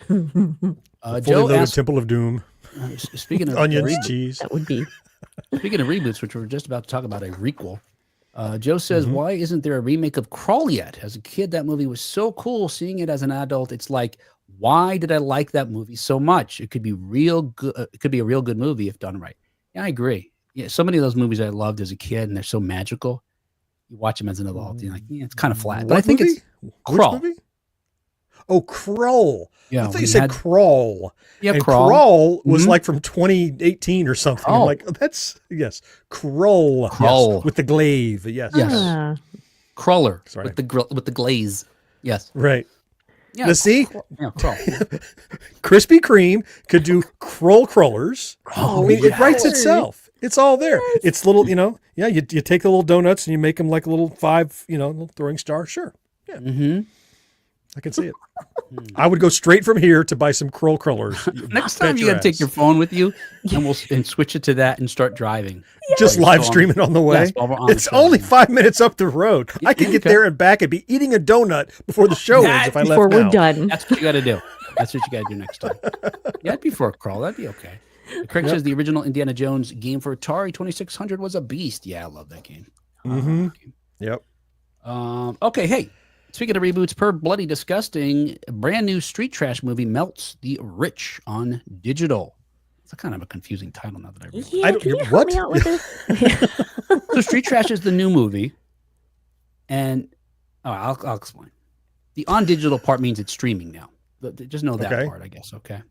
Fully Joe loaded asked, Temple of Doom. speaking of Onions, reboots, cheese. That would be. speaking of reboots, which we're just about to talk about, a requel. Joe says, "Why isn't there a remake of Crawl yet? As a kid, that movie was so cool. Seeing it as an adult, it's like, why did I like that movie so much? It could be real good. It could be a real good movie if done right." Yeah, I agree. Yeah, so many of those movies I loved as a kid, and they're so magical. You watch them as an adult, you're like, yeah, it's kind of flat. But What I think movie? it's Which Crawl. movie? Oh, Crawl. Yeah, I thought we you said had- Crawl. Yeah, And Crawl. Crawl was Mhm. like from 2018 or something. I'm Oh. like, that's, yes. Crawl. Crawl. Yes, with the glaive. Yes. Yes. Ah, Crawler Sorry. with the glaze. Yes. Right. Yeah. Now, see, Yeah, Crawl. Krispy Kreme could do crawlers. Oh, I mean, it writes yes. itself. It's all there. It's little, you take the little donuts and you make them like a little 5, little throwing star. Sure. Yeah. Mm-hmm. I can see it. I would go straight from here to buy some crullers. Next time you got to take your phone with you and switch it to that and start driving. Just live streaming on the way. Yes, while we're on it's the show, only 5 minutes up the road. I can get there and back and be eating a donut before the show ends if I left Before we're now. done. That's what you got to do. That's what you got to do next time. Yeah, before a crawl. That'd be okay. Craig says the original Indiana Jones game for Atari 2600 was a beast. Yeah, I love that game. Mm-hmm. Yep. Okay, hey. Speaking of reboots, per Bloody Disgusting, a brand new street trash movie melts the rich on digital. It's a kind of a confusing title now that I read it. Yeah, can you help me out with this? So Street Trash is the new movie. And I'll explain. The on digital part means it's streaming now. Just know that part, I guess. Okay.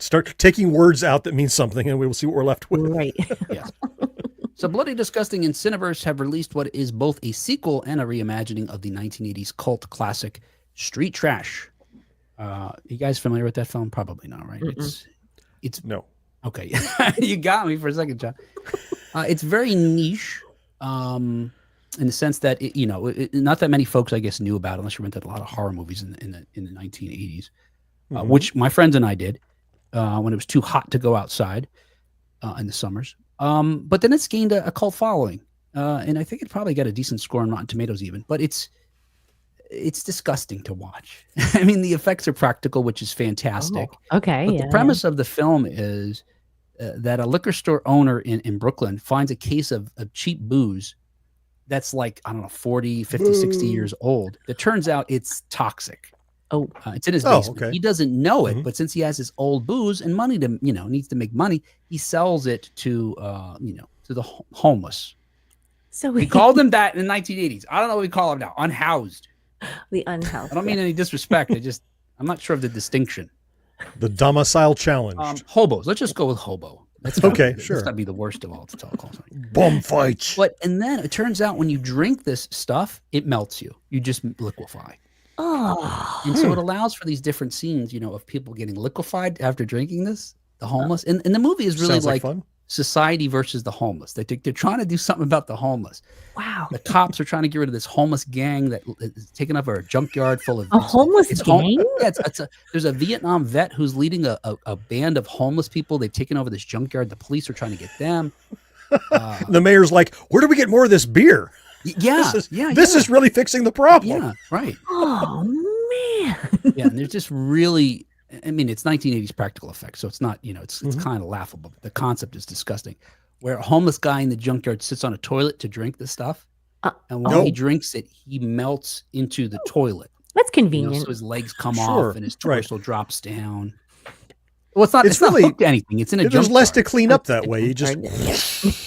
Start taking words out that mean something, and we will see what we're left with. Right. Yes. So Bloody Disgusting and Cineverse have released what is both a sequel and a reimagining of the 1980s cult classic Street Trash. You guys familiar with that film? Probably not, right? It's no. Okay. You got me for a second, John. It's very niche in the sense that, not that many folks, I guess, knew about it, unless you rented a lot of horror movies in the 1980s, which my friends and I did when it was too hot to go outside in the summers. But then it's gained a cult following, and I think it probably got a decent score on Rotten Tomatoes even. But it's disgusting to watch. I mean, the effects are practical, which is fantastic. Oh, okay. But the premise of the film is that a liquor store owner in Brooklyn finds a case of cheap booze that's like, I don't know, 40, 50, 60 years old. It turns out it's toxic. Oh, it's in his basement. Okay. He doesn't know it, but since he has this old booze and money to, needs to make money, he sells it to, to the homeless. So we called them that in the 1980s. I don't know what we call them now. Unhoused. The unhoused. I don't mean any disrespect. I'm not sure of the distinction. The domicile challenge. Hobos. Let's just go with hobo. That's okay. Sure. That's gotta be the worst of all to call something. Bum fights. And then it turns out when you drink this stuff, it melts you. You just liquefy. Oh. And so it allows for these different scenes, of people getting liquefied after drinking this, the homeless. And the movie is really like fun. Society versus the homeless. They're trying to do something about the homeless. Wow. The cops are trying to get rid of this homeless gang that is taking up a junkyard full of homeless gang. There's a Vietnam vet who's leading a band of homeless people. They've taken over this junkyard. The police are trying to get them. The mayor's like, "Where do we get more of this beer?" Yeah, this is really fixing the problem. Yeah, right. Oh man. Yeah, and there's just really. I mean, it's 1980s practical effects, so it's not, it's kind of laughable. But the concept is disgusting, where a homeless guy in the junkyard sits on a toilet to drink the stuff, and while he drinks it, he melts into the toilet. That's convenient. So his legs come off and his torso drops down. Well, it's not really hooked to anything. It's in a junkyard. There's less to clean up that way. You just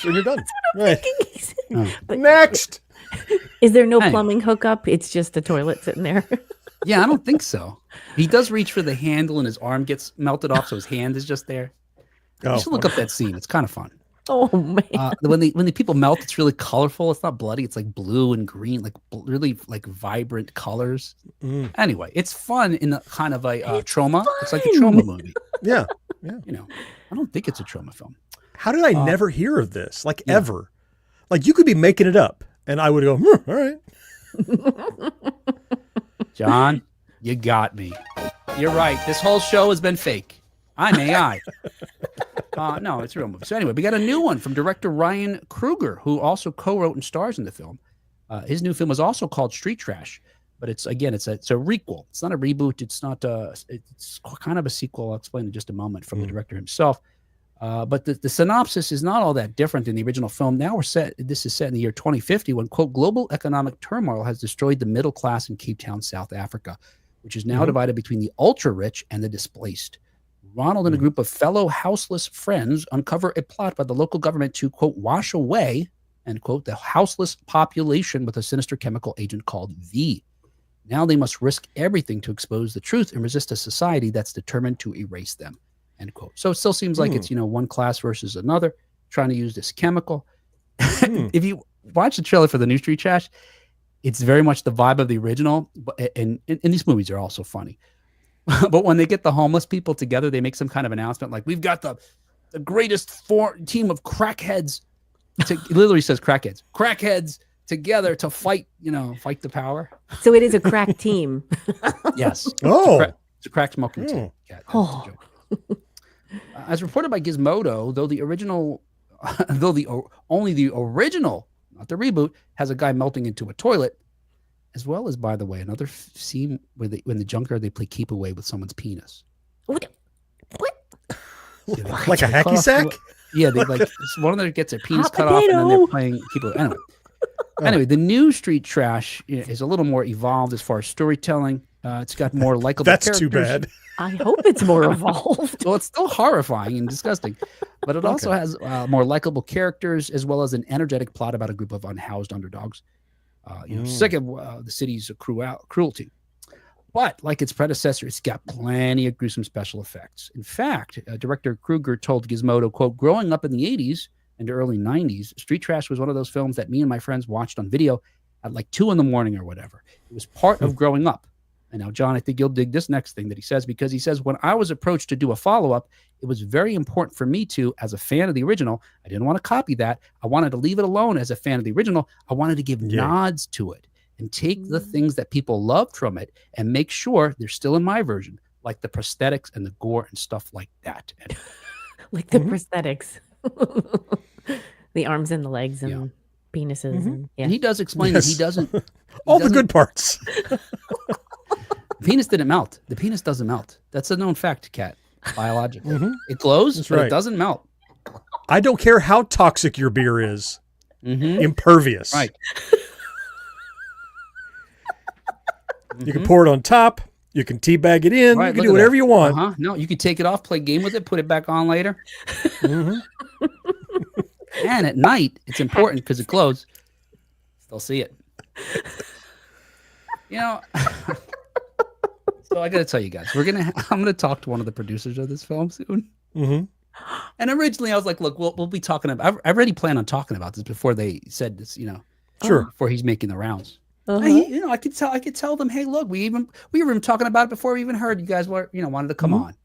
when you're done. Right. But next. Is there no plumbing hookup? It's just a toilet sitting there. Yeah, I don't think so. He does reach for the handle and his arm gets melted off, so his hand is just there. You should look up that scene. It's kind of fun. Oh man! When the people melt, it's really colorful. It's not bloody. It's like blue and green, like really like vibrant colors. Anyway, it's fun in a kind of a trauma. It's like a trauma movie. Yeah. I don't think it's a trauma film. How did I never hear of this? Like ever? Like you could be making it up, and I would go, all right. John, you got me. You're right. This whole show has been fake. I'm AI. No, it's a real movie. So anyway, we got a new one from director Ryan Kruger, who also co-wrote and stars in the film. His new film is also called Street Trash, but it's a requel. It's not a reboot. It's not. It's kind of a sequel. I'll explain in just a moment from the director himself. But the synopsis is not all that different than the original film. Now this is set in the year 2050 when, quote, global economic turmoil has destroyed the middle class in Cape Town, South Africa, which is now divided between the ultra-rich and the displaced. Ronald and a group of fellow houseless friends uncover a plot by the local government to, quote, wash away, end quote, the houseless population with a sinister chemical agent called V. Now they must risk everything to expose the truth and resist a society that's determined to erase them. End quote. So it still seems like it's, one class versus another trying to use this chemical. If you watch the trailer for the new Street Trash, it's very much the vibe of the original. And these movies are also funny. But when they get the homeless people together, they make some kind of announcement like, we've got the greatest team of crackheads. It literally says crackheads together to fight the power. So it is a crack team. Yes. Oh. It's a crack smoking team. Yeah, that's the joke. As reported by Gizmodo, though the original, only the original, not the reboot, has a guy melting into a toilet, as well as, by the way, another scene where in the junkyard they play keep away with someone's penis. What? Yeah, Like a hacky sack? Yeah, they one of them gets their penis cut off, and then they're playing keep away. Anyway, the new Street Trash is a little more evolved as far as storytelling. It's got more likable characters. That's too bad. I hope it's more evolved. Well, it's still horrifying and disgusting, but it also has more likable characters as well as an energetic plot about a group of unhoused underdogs. Sick of the city's cruelty. But like its predecessor, it's got plenty of gruesome special effects. In fact, director Kruger told Gizmodo, quote, growing up in the 80s and early 90s, Street Trash was one of those films that me and my friends watched on video at like 2 a.m. or whatever. It was part of growing up. And now, John, I think you'll dig this next thing that he says, because he says, when I was approached to do a follow-up, it was very important for me to, as a fan of the original, I didn't want to copy that. I wanted to leave it alone as a fan of the original. I wanted to give nods to it and take the things that people loved from it and make sure they're still in my version, like the prosthetics and the gore and stuff like that. Like the prosthetics. The arms and the legs and penises. And he does explain that he doesn't... All the good parts. The penis didn't melt. The penis doesn't melt. That's a known fact, Kat, biologically. It glows, but it doesn't melt. I don't care how toxic your beer is. Impervious. Right. You can pour it on top. You can teabag it in. You can do whatever you want. No, you can take it off, play a game with it, put it back on later. And at night, it's important because it glows. Still see it. So I got to tell you guys, I'm gonna talk to one of the producers of this film soon. And originally I was like, look, we'll be talking about. I already planned on talking about this before they said this. Sure. Before he's making the rounds. I could tell them, hey, look, we were even talking about it before we even heard you guys wanted to come on.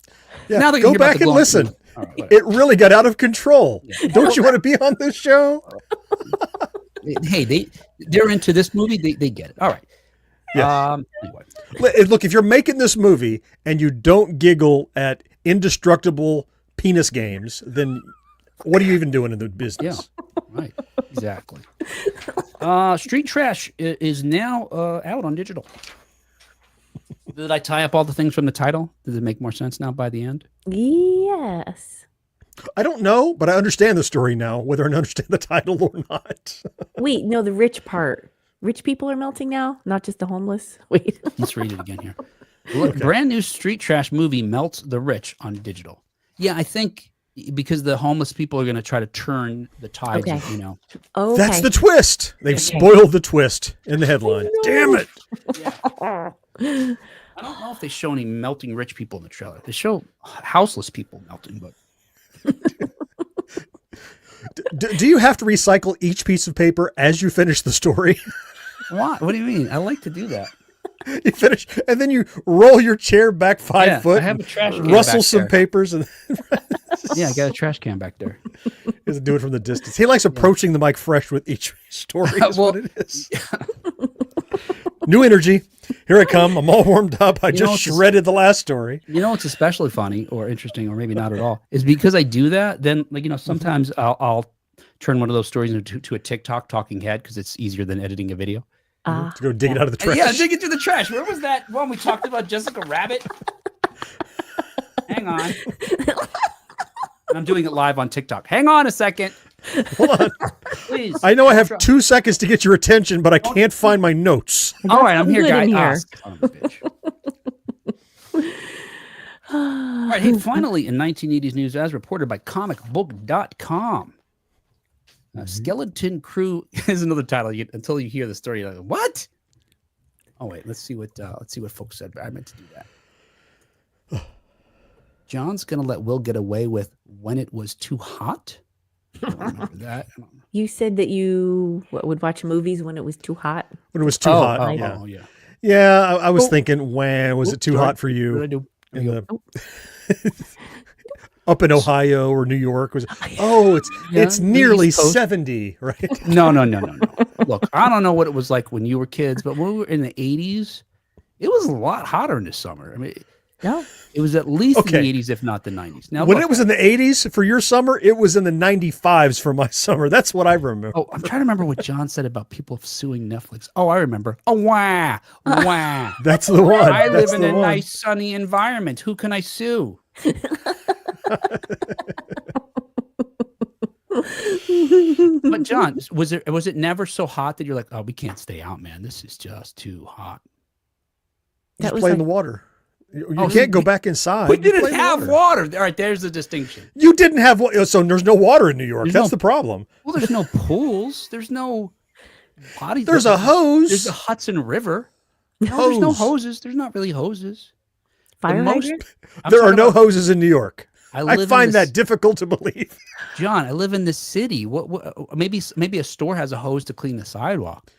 Yeah. Now go back and listen. Right, it really got out of control. Yeah. Don't you want to be on this show? Hey, they're into this movie. They get it. All right. Yes. Anyway. Look, if you're making this movie and you don't giggle at indestructible penis games, then what are you even doing in the business? Yeah, right. Exactly. Street Trash is now out on digital. Did I tie up all the things from the title? Does it make more sense now by the end? Yes. I don't know, but I understand the story now, whether I understand the title or not. Wait, no, the rich part. Rich people are melting now, not just the homeless. Wait. Let's read it again here. Look, brand new Street Trash movie melts the rich on digital. Yeah, I think because the homeless people are going to try to turn the tides, Okay. That's the twist. They've spoiled the twist in the headline. Oh, no. Damn it. Yeah. I don't know if they show any melting rich people in the trailer. They show houseless people melting, but... Do you have to recycle each piece of paper as you finish the story? What do you mean? I like to do that. You finish, and then you roll your chair back 5 foot. I have a trash can rustle back some there. Papers, and I got a trash can back there. He doesn't do it from the distance. He likes approaching the mic fresh with each story. Is what it is. New energy. Here I come. I'm all warmed up. I just shredded the last story. What's especially funny or interesting, or maybe not at all, is because I do that. Then, sometimes I'll turn one of those stories into a TikTok talking head because it's easier than editing a video. To go dig it out of the trash. Yeah, dig it through the trash. Where was that one we talked about, Jessica Rabbit? Hang on. And I'm doing it live on TikTok. Hang on a second. Hold on. Please. I know I have 2 seconds to get your attention, but I can't find my notes. All right, I'm here, guys. All right, hey, finally, in 1980s news, as reported by comicbook.com, Skeleton Crew is another title. Until you hear the story, you're like, what? Oh wait, let's see what folks said. I meant to do that. John's gonna let Will get away with When It Was Too Hot. I don't remember that. I don't know. You said that you would watch movies when it was too hot. When it was too hot. Oh, yeah. Yeah, I was thinking, when was it too hot for you? What did I do? up in Ohio or New York. It's nearly 70, right? No. Look, I don't know what it was like when you were kids, but when we were in the 80s, it was a lot hotter in the summer. I mean, it was at least in the 80s, if not the 90s. Now, when it was in the 80s for your summer, it was in the 95s for my summer. That's what I remember. Oh, I'm trying to remember what John said about people suing Netflix. Oh, I remember. Oh, wow. That's the one. I live in a nice sunny environment. Who can I sue? But John, was it never so hot that you're like, oh, we can't stay out, man. This is just too hot. Just play in the water. You can't go back inside. We didn't have water. All right, there's the distinction. You didn't have water, so there's no water in New York. That's the problem. Well, there's no pools. There's no bodies. There's a hose. There's the Hudson River. No, there's no hoses. There's not really hoses. Fire hydrant? There are no hoses in New York. I find that difficult to believe. John, I live in the city. What maybe a store has a hose to clean the sidewalk.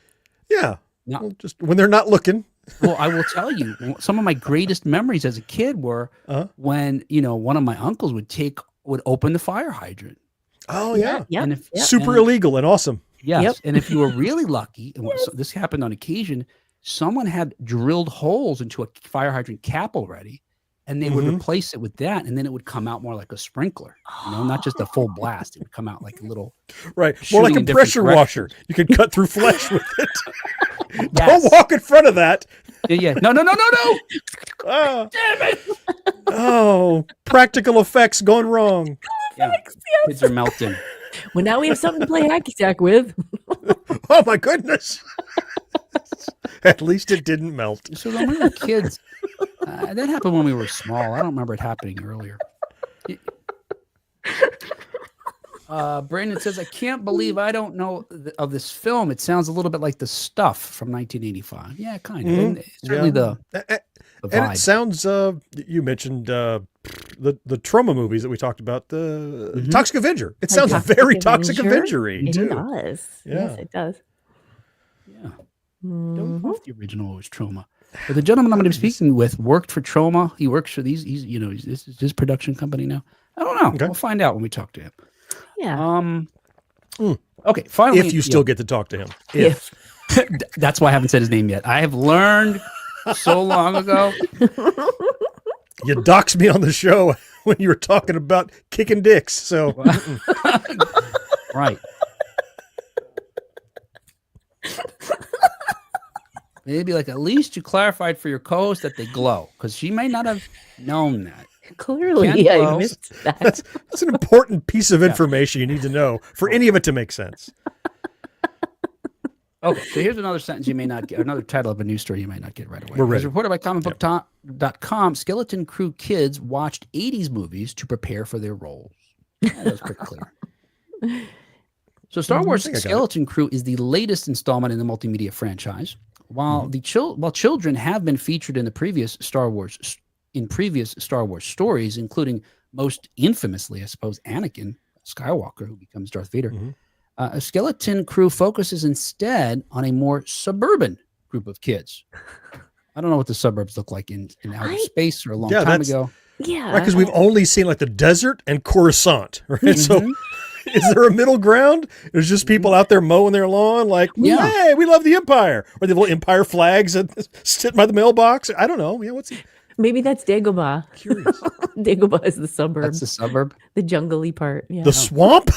Yeah. Well, just when they're not looking. Well, I will tell you, some of my greatest memories as a kid were when, one of my uncles would open the fire hydrant. Oh, yeah. And super illegal and awesome. Yes. Yep. And if you were really lucky, and this happened on occasion, someone had drilled holes into a fire hydrant cap already, and they would replace it with that, and then it would come out more like a sprinkler, not just a full blast. It would come out like a little... Right. More like a pressure washer. You could cut through flesh with it. Yes. Don't walk in front of that. Yeah. No. Oh. Damn it. Oh, practical effects gone wrong. Yeah. Kids are melting. Well, now we have something to play hacky sack with. Oh, my goodness. At least it didn't melt. So when we were kids, that happened when we were small. I don't remember it happening earlier. Brandon says, I can't believe I don't know of this film. It sounds a little bit like The Stuff from 1985. Yeah, kind of. And certainly the vibe. And it sounds, you mentioned the trauma movies that we talked about, the Toxic Avenger. It sounds very Toxic Avenger-y, It too. does. Yeah. Yes, it does. Yeah. Don't know if the original was Trauma. But the gentleman I'm going to be speaking with worked for Trauma. He works for this is his production company now. I don't know. Okay. We'll find out when we talk to him. Yeah. Okay, finally. If you still get to talk to him. If. That's why I haven't said his name yet. I have learned so long ago. You doxed me on the show when you were talking about kicking dicks. So Right. Maybe at least you clarified for your co-host that they glow, because she may not have known that. Clearly, I missed that. that's an important piece of information you need to know for any of it to make sense. Okay, so here's another sentence you may not get, another title of a news story you might not get right away. We're ready. As reported by comicbook.com, Skeleton Crew kids watched 80s movies to prepare for their roles. That was pretty clear. So Star Wars Skeleton Crew is the latest installment in the multimedia franchise. While children have been featured in the previous Star Wars stories, including most infamously, I suppose, Anakin Skywalker, who becomes Darth Vader, a Skeleton Crew focuses instead on a more suburban group of kids. I don't know what the suburbs look like in outer space or a long time ago. Yeah. Right, because we've only seen the desert and Coruscant, right? So is there a middle ground? There's just people out there mowing their lawn hey, we love the Empire. Or the little Empire flags sitting by the mailbox. I don't know. Yeah, Maybe that's Dagobah. Curious. Dagobah is the suburb. That's the suburb. The jungly part. Yeah. The swamp?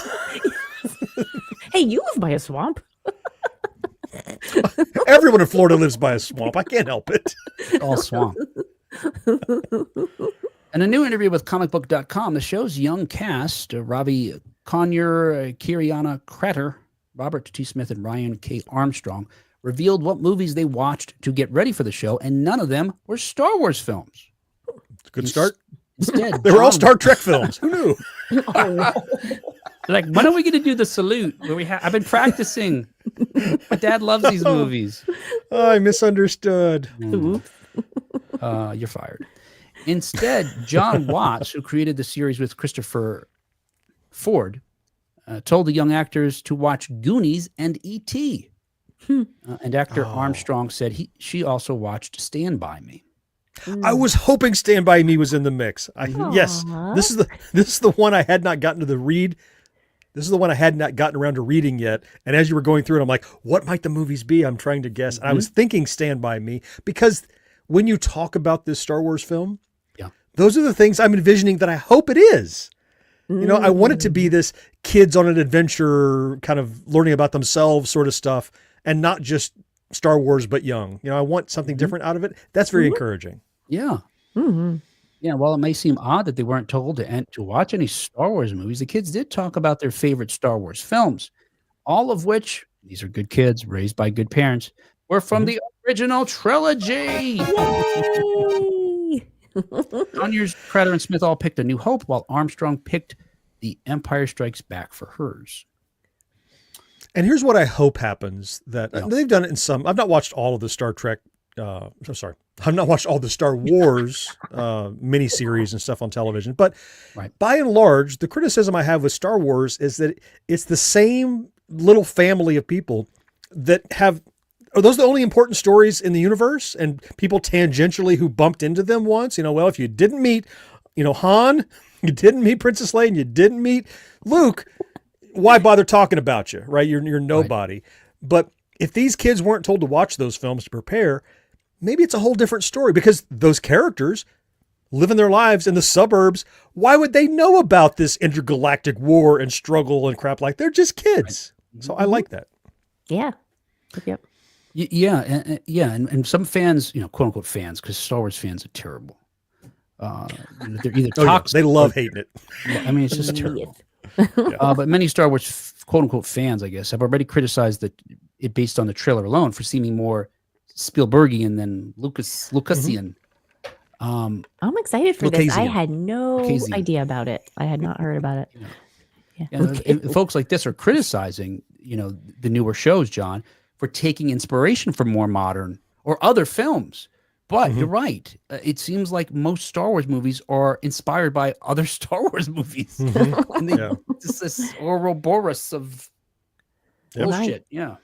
Hey, you live by a swamp. Everyone in Florida lives by a swamp. I can't help it. All swamp. In a new interview with comicbook.com, the show's young cast, Robbie Conyer, Kiriana Crater, Robert T. Smith, and Ryan K. Armstrong, revealed what movies they watched to get ready for the show, and none of them were Star Wars films. Good start. Instead, they were all Star Trek films. Who knew? They're when are we going to do the salute? I've been practicing. My dad loves these movies. Oh, I misunderstood. You're fired. Instead, John Watts, who created the series with Christopher Ford, told the young actors to watch Goonies and E.T. And actor Armstrong said she also watched Stand By Me. I was hoping Stand By Me was in the mix. Yes, Aw. this is the one I had not gotten to read. This is the one I had not gotten around to reading yet. And as you were going through it, I'm like, what might the movies be? I'm trying to guess. And I was thinking Stand By Me, because when you talk about this Star Wars film, those are the things I'm envisioning that I hope it is. You know, I want it to be this kids on an adventure, kind of learning about themselves sort of stuff, and not just Star Wars, but young. You know, I want something different out of it. That's very encouraging. Yeah. Yeah, while it may seem odd that they weren't told to watch any Star Wars movies, the kids did talk about their favorite Star Wars films, all of which, these are good kids raised by good parents, were from the original trilogy. Yay! Conyers, Crowder, and Smith all picked A New Hope, while Armstrong picked The Empire Strikes Back for hers. And here's what I hope happens, that they've done it in some. I've not watched all of the Star Trek. I'm sorry. I've not watched all the Star Wars miniseries and stuff on television, but by and large, the criticism I have with Star Wars is that it's the same little family of people that have. Are those the only important stories in the universe? And people tangentially who bumped into them once, you know, well, if you didn't meet, you know, Han, you didn't meet Princess Leia, and you didn't meet Luke, why bother talking about you, right? You're nobody. Right. But if these kids weren't told to watch those films to prepare, maybe it's a whole different story, because those characters living their lives in the suburbs. Why would they know about this intergalactic war and struggle and crap? Like, they're just kids. Right. So I like that. Yeah. Yep. Yeah. And some fans, you know, quote unquote fans, because Star Wars fans are terrible. They're either toxic. They love hating it. I mean, it's just terrible. But many Star Wars quote unquote fans, I guess, have already criticized it based on the trailer alone for seeming more Spielbergian than Lucasian. I'm excited for this. I had no idea about it. I had not heard about it. Folks like this are criticizing, you know, the newer shows, John, for taking inspiration from more modern or other films. But you're right. It seems like most Star Wars movies are inspired by other Star Wars movies. And it's this Ouroboros of bullshit. Yeah.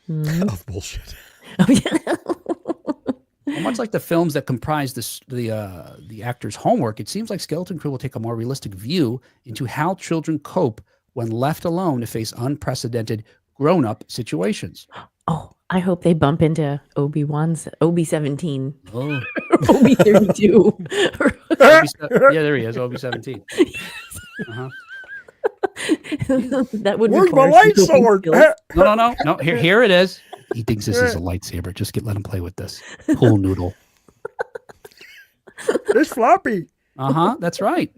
Of bullshit. Well, much like the films that comprise the actor's homework, it seems like Skeleton Crew will take a more realistic view into how children cope when left alone to face unprecedented grown-up situations. Oh, I hope they bump into Obi-Wan's Obi-17. Oh. Obi-32. Yeah, there he is, Obi-17. That would. Where's my light sword? No. Here it is. He thinks this is a lightsaber. Just let him play with this. Cool noodle. It's floppy. That's right.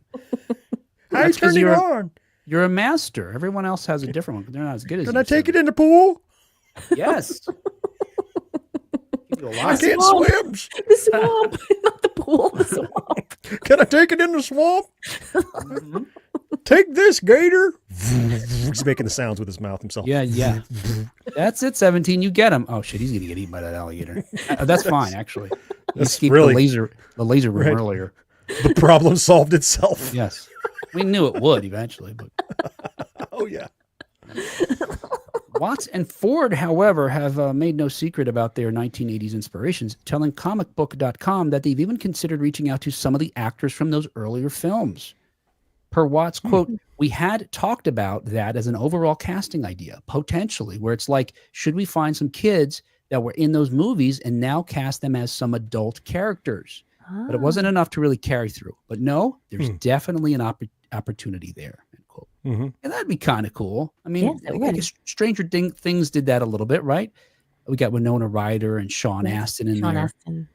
How you turn it on? You're a master. Everyone else has a different one. They're not as good as you. Can I take it in the pool? Yes. I can't swim. The swamp, not the pool. The swamp. Can I take it in the swamp? Take this, Gator. He's making the sounds with his mouth himself. Yeah. That's it, 17. You get him. Oh shit, he's gonna get eaten by that alligator. That's fine, actually. He escaped the laser room earlier. The problem solved itself. Yes, we knew it would eventually, but oh yeah. Watts and Ford, however, have made no secret about their 1980s inspirations, telling comicbook.com that they've even considered reaching out to some of the actors from those earlier films. Per Watts, quote, "We had talked about that as an overall casting idea, potentially, where it's like, should we find some kids that were in those movies and now cast them as some adult characters?" But it wasn't enough to really carry through. But no, there's definitely an opportunity there. And that'd be kind of cool. I mean, I guess Stranger Things did that a little bit, right? We got Winona Ryder and Sean Astin in there. Astin,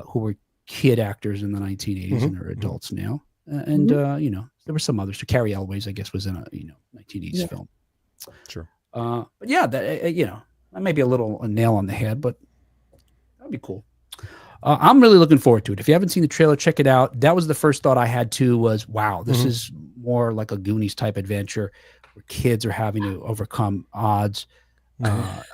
who were kid actors in the 1980s and are adults now. And you know, there were some others. Carrie Elways, I guess, was in a 1980s film. Sure. But yeah, that that may be a nail on the head, but that'd be cool. I'm really looking forward to it. If you haven't seen the trailer, check it out. That was the first thought I had too. Was wow, this is more like a Goonies type adventure where kids are having to overcome odds.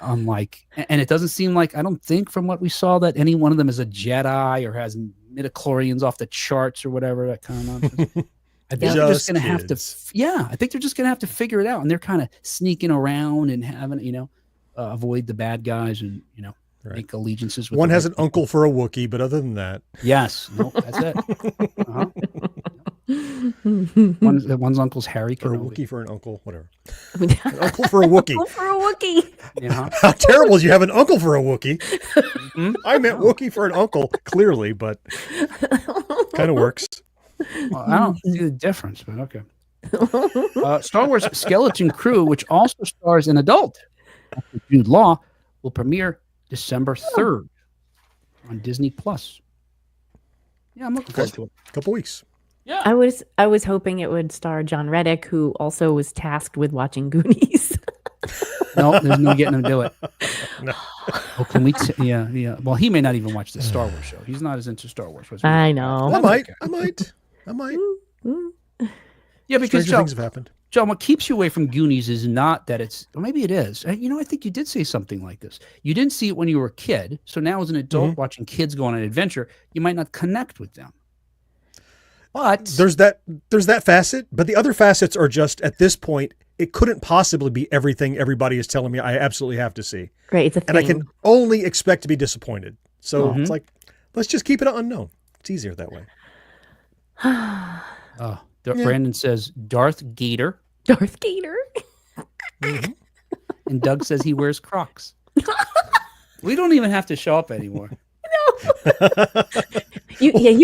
Unlike, and it doesn't seem like, I don't think from what we saw that any one of them is a Jedi or has midichlorians off the charts or whatever, that kind of nonsense. I think they're just going to have to, I think they're just going to have to figure it out. And they're kind of sneaking around and having, avoid the bad guys and, make allegiances with. One has an uncle for a Wookiee, but other than that. Yes. Nope, that's it. Uh-huh. One's uncle's Harry For a Kenobi. Wookiee for an uncle, whatever. An uncle for a Wookiee. Uncle for a Wookiee. Yeah. How terrible is you have an uncle for a Wookiee? I meant Wookiee for an uncle, clearly, but kind of works. Well, I don't see the difference, but okay. Star Wars Skeleton Crew, which also stars an adult, Jude Law, will premiere December 3rd on Disney Plus. Yeah, I'm looking forward to it. A couple weeks. Yeah. I was hoping it would star John Reddick, who also was tasked with watching Goonies. No, there's no getting him to do it. No. Oh, can we? Yeah. Well, he may not even watch the Star Wars show. He's not as into Star Wars. I know. I might. Yeah, because Stranger things have happened. John, what keeps you away from Goonies is not that it's, or maybe it is. I think you did say something like this. You didn't see it when you were a kid. So now as an adult watching kids go on an adventure, you might not connect with them. But there's that facet, but the other facets are just, at this point, it couldn't possibly be everything everybody is telling me I absolutely have to see. Right, it's a thing. And I can only expect to be disappointed. So it's like, let's just keep it unknown. It's easier that way. Brandon says Darth Gator. Darth Gator. And Doug says he wears Crocs. We don't even have to show up anymore.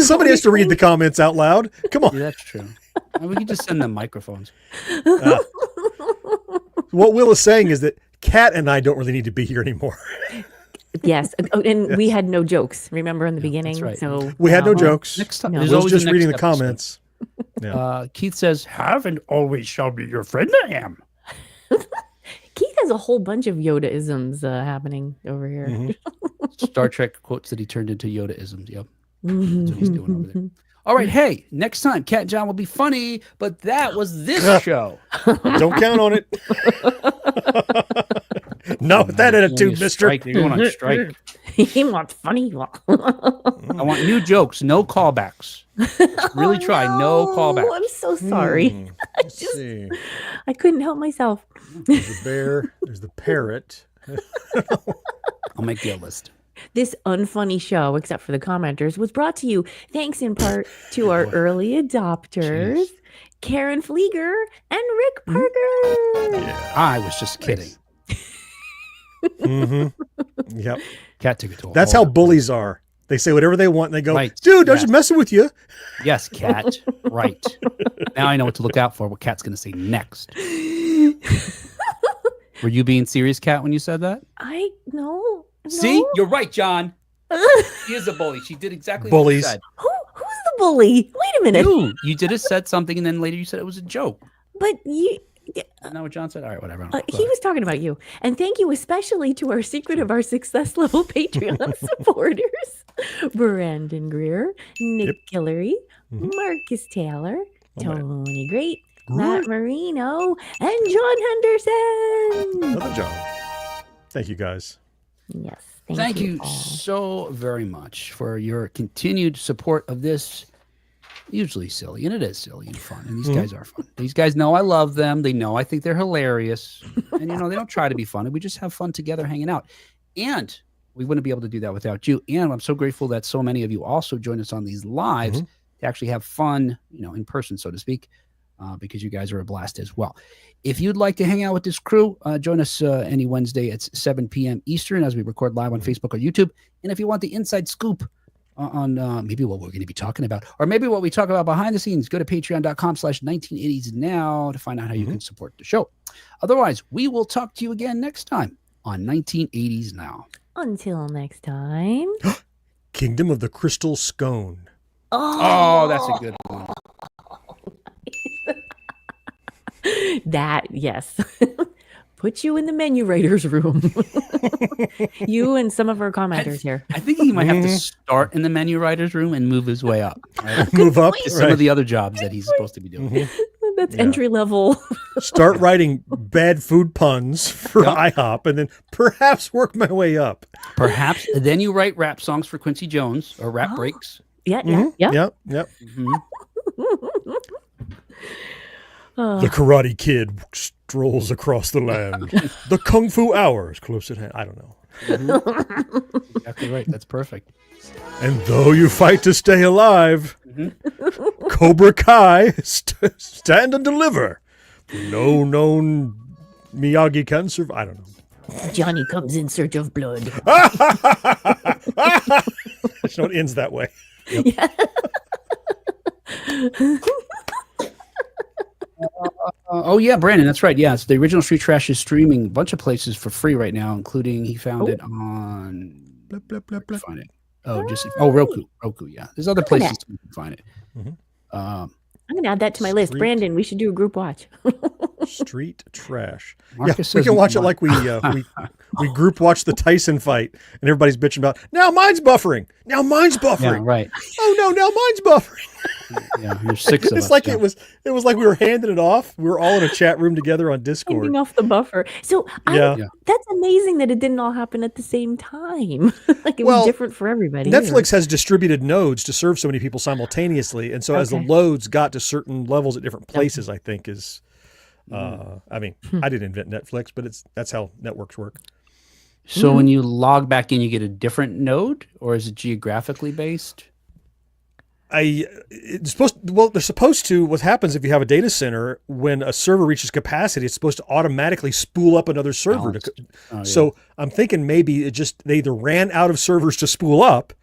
Somebody has to read the comments out loud. Come on. Yeah, that's true. We can just send them microphones. What Will is saying is that Kat and I don't really need to be here anymore. Yes. And we had no jokes, remember, in the beginning? That's right. So we had no jokes. Next time. No. There's Will's always just a reading the next episode. comments. Yeah. Keith says, have and always shall be your friend I am. Keith has a whole bunch of Yoda-isms happening over here. Star Trek quotes that he turned into Yoda-isms. Yep. That's what he's doing over there. All right. Hey, next time, Cat and John will be funny, but that was this show. Don't count on it. Not with that attitude, mister. You're going on strike. He wants funny. I want new jokes, no callbacks. Really try, no callbacks. I'm so sorry. Let's see. I couldn't help myself. There's the bear. There's the parrot. I'll make you a list. This unfunny show, except for the commenters, was brought to you thanks in part to our early adopters, Karen Flieger and Rick Parker. I was just kidding. Yep. Cat took it to a That's whole how bullies are. They say whatever they want and they go, Right. dude, I was Yes. just messing with you. Yes, Cat. Right. Now I know what to look out for, what Cat's going to say next. Were you being serious, Cat, when you said that? No. See? You're right, John. She is a bully. She did exactly Bullies. what you said. Who's the bully? Wait a minute. You did it, said something, and then later you said it was a joke. But you... Isn't that what John said? All right, whatever. he was talking about you. And thank you especially to our Secret of Our Success level Patreon supporters. Brandon Greer, Nick Guillory, Marcus Taylor, Tony Great, Matt Marino, and John Henderson. Another job. Thank you, guys. Yes. Thank you all. so very much for your continued support of this. Usually silly, and it is silly and fun, and these guys are fun. These guys know I love them. They know I think they're hilarious, and they don't try to be funny. We just have fun together hanging out, and we wouldn't be able to do that without you. And I'm so grateful that so many of you also join us on these lives to actually have fun, in person, so to speak, because you guys are a blast as well. If you'd like to hang out with this crew, join us any Wednesday at 7 p.m. Eastern as we record live on Facebook or YouTube. And if you want the inside scoop on maybe what we're going to be talking about, or maybe what we talk about behind the scenes, go to patreon.com/1980s now to find out how you can support the show. Otherwise, we will talk to you again next time on 1980s Now. Until next time. Kingdom of the Crystal Scone. Oh, that's a good one. That, yes. Put you in the menu writer's room. You and some of our commenters here. I think he might have to start in the menu writer's room and move his way up. Right? Move up. To some of the other jobs that he's supposed to be doing. That's entry level. Start writing bad food puns for IHOP and then perhaps work my way up. Perhaps. Then you write rap songs for Quincy Jones or rap breaks. Yep. The Karate Kid strolls across the land. The Kung Fu hour is close at hand. I don't know. Exactly right. That's perfect. And though you fight to stay alive, Mm-hmm. Cobra Kai, stand and deliver. No known Miyagi can survive. I don't know. Johnny comes in search of blood. So it ends that way. Yeah. Oh yeah, Brandon, that's right. Yeah, so the original Street Trash is streaming a bunch of places for free right now, including he found it on. Blah, blah, blah, blah. Find it. Roku. Roku. Yeah, there's other Look at places you can find it. I'm gonna add that to my list. Street- Brandon, we should do a group watch. Street Trash. Marcus We says can watch it might- like we group watch the Tyson fight, and everybody's bitching about now mine's buffering. Now mine's Yeah, buffering. right. Oh no, now mine's buffering. Yeah, there's 6 of us. It's like yeah. it was like we were handing it off. We were all in a chat room together on Discord. Handing off the buffer. So Yeah. Yeah. that's amazing that it didn't all happen at the same time. Like it Well, was different for everybody. Netflix has distributed nodes to serve so many people simultaneously, and so as the Okay. loads got to certain levels at different places, I think is. I mean, I didn't invent Netflix, but that's how networks work. So when you log back in, you get a different node, or is it geographically based? It's supposed they're supposed to. What happens if you have a data center when a server reaches capacity? It's supposed to automatically spool up another server. Balanced. Oh, yeah. So I'm thinking maybe they either ran out of servers to spool up,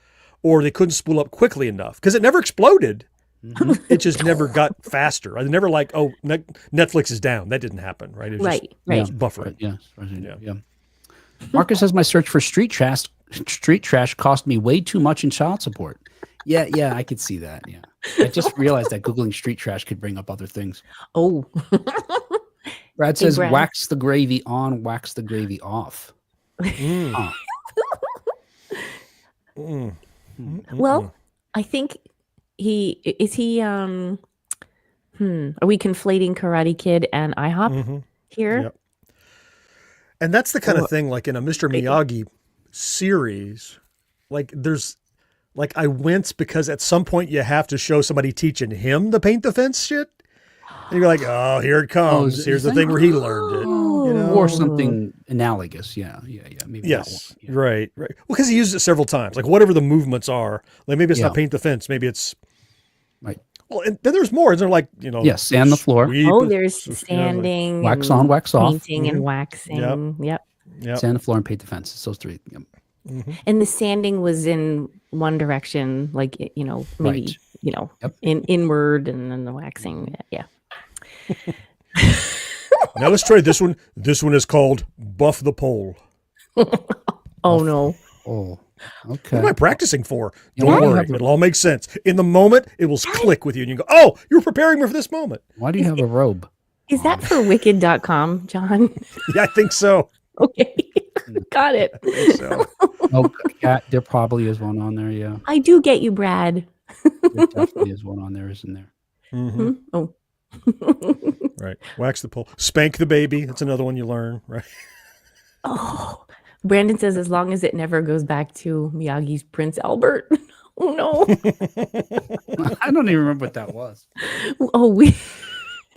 or they couldn't spool up quickly enough because it never exploded. It just never got faster. I never like, oh, Netflix is down. That didn't happen, right? It was Right, just, right. it was buffering. Yeah. Marcus says my search for street trash cost me way too much in child support. Yeah, I could see that. Yeah, I just realized that Googling street trash could bring up other things. Oh. Brad says Brad. wax the gravy on, wax the gravy off. Mm. Huh. Well, I think are we conflating Karate Kid and IHOP here? Yep. And that's the kind of thing, like in a Mr. Miyagi series, like there's, like I wince because at some point you have to show somebody teaching him the paint the fence shit. And you're like, oh, here it comes. is Here's the that- thing where he learned it. You know? Or something analogous. Yeah. Maybe Yes. that one. Yeah. Right. Well, because he used it several times. Like whatever the movements are, like maybe it's Yeah. not paint the fence. Maybe it's Right. well, and then there's more. Is there like, Yes, sand the floor. sweep Oh, it, there's you know, like- sanding, Wax and on, wax off. painting and waxing. Yep. Yep. Sand the floor and paint the fence. It's those three. Yep. And the sanding was in one direction, like maybe Right. Yep. in inward, and then the waxing. Yeah. Now let's try this one. This one is called Buff the Pole. Oh no. Oh, What okay. am I practicing for? Yeah, Don't why do you worry. have a- It'll all make sense. In the moment, it will click with you and you go, oh, you were preparing me for this moment. Why do you have a robe? Is that for wicked.com, John? Yeah, I think so. Okay. Got it. I think so. Oh, cat. There probably is one on there. Yeah, I do get you, Brad. there definitely is one on there, isn't there? Mhm. Oh. Right. Wax the pole. Spank the baby. That's another one you learn. Right. Oh. Brandon says as long as it never goes back to Miyagi's Prince Albert. Oh no. I don't even remember what that was. Oh,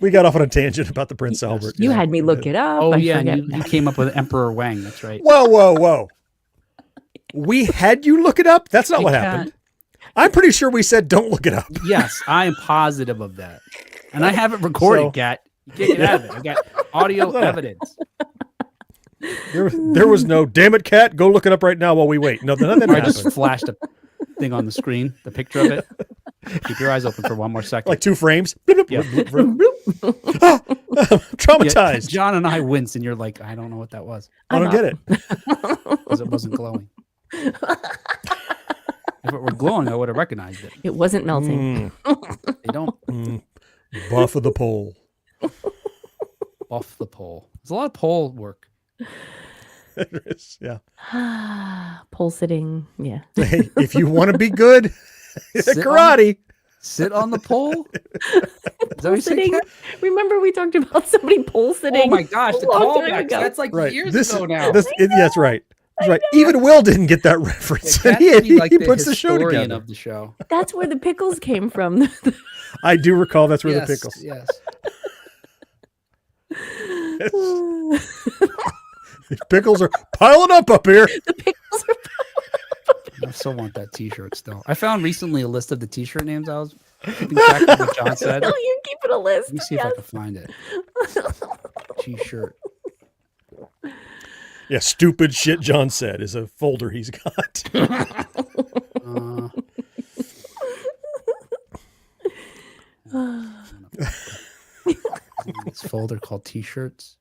We got off on a tangent about the Prince Albert. you had me look it up. Oh I yeah, forget. and you came up with Emperor Wang. That's right. Whoa. We had you look it up? That's not I what can't. happened. I'm pretty sure we said don't look it up. Yes, I am positive of that, and I have it recorded, So- Cat. You can't get out of it. I got audio evidence. There was no, damn it, cat, go look it up right now while we wait. No, none of that Or I just happened. flashed a thing on the screen, the picture of it. Keep your eyes open for one more second. Like 2 frames. Bloop, bloop, Yeah. bloop, bloop, bloop. Ah, traumatized. John and I winced, and you're like, I don't know what that was I don't get it. because it wasn't glowing. If it were glowing, I would have recognized it. It wasn't melting. They don't Buff of the pole. buff the pole. There's a lot of pole work. There is, yeah. Pole sitting. Yeah. Hey, if you want to be good at Sit on- karate, Sit on the pole. Is that what you said, Sitting. Kat? Remember we talked about somebody pole sitting? Oh my gosh, the a long time callbacks. ago. That's like right? years This, ago now. that's right. That's right. Even Will didn't get that reference. Yeah, And Kat should be like he puts the show historian together. of the show. That's where the pickles came from. I do recall that's where Yes, the pickles. Yes. These pickles are piling up here. The pickles are. I still want that T-shirt still. I found recently a list of the T-shirt names I was keeping track of what John said. Oh, you're keeping a list. Let me see if I can find it. T-shirt. Yeah, stupid shit John said is a folder he's got. This folder called T-shirts.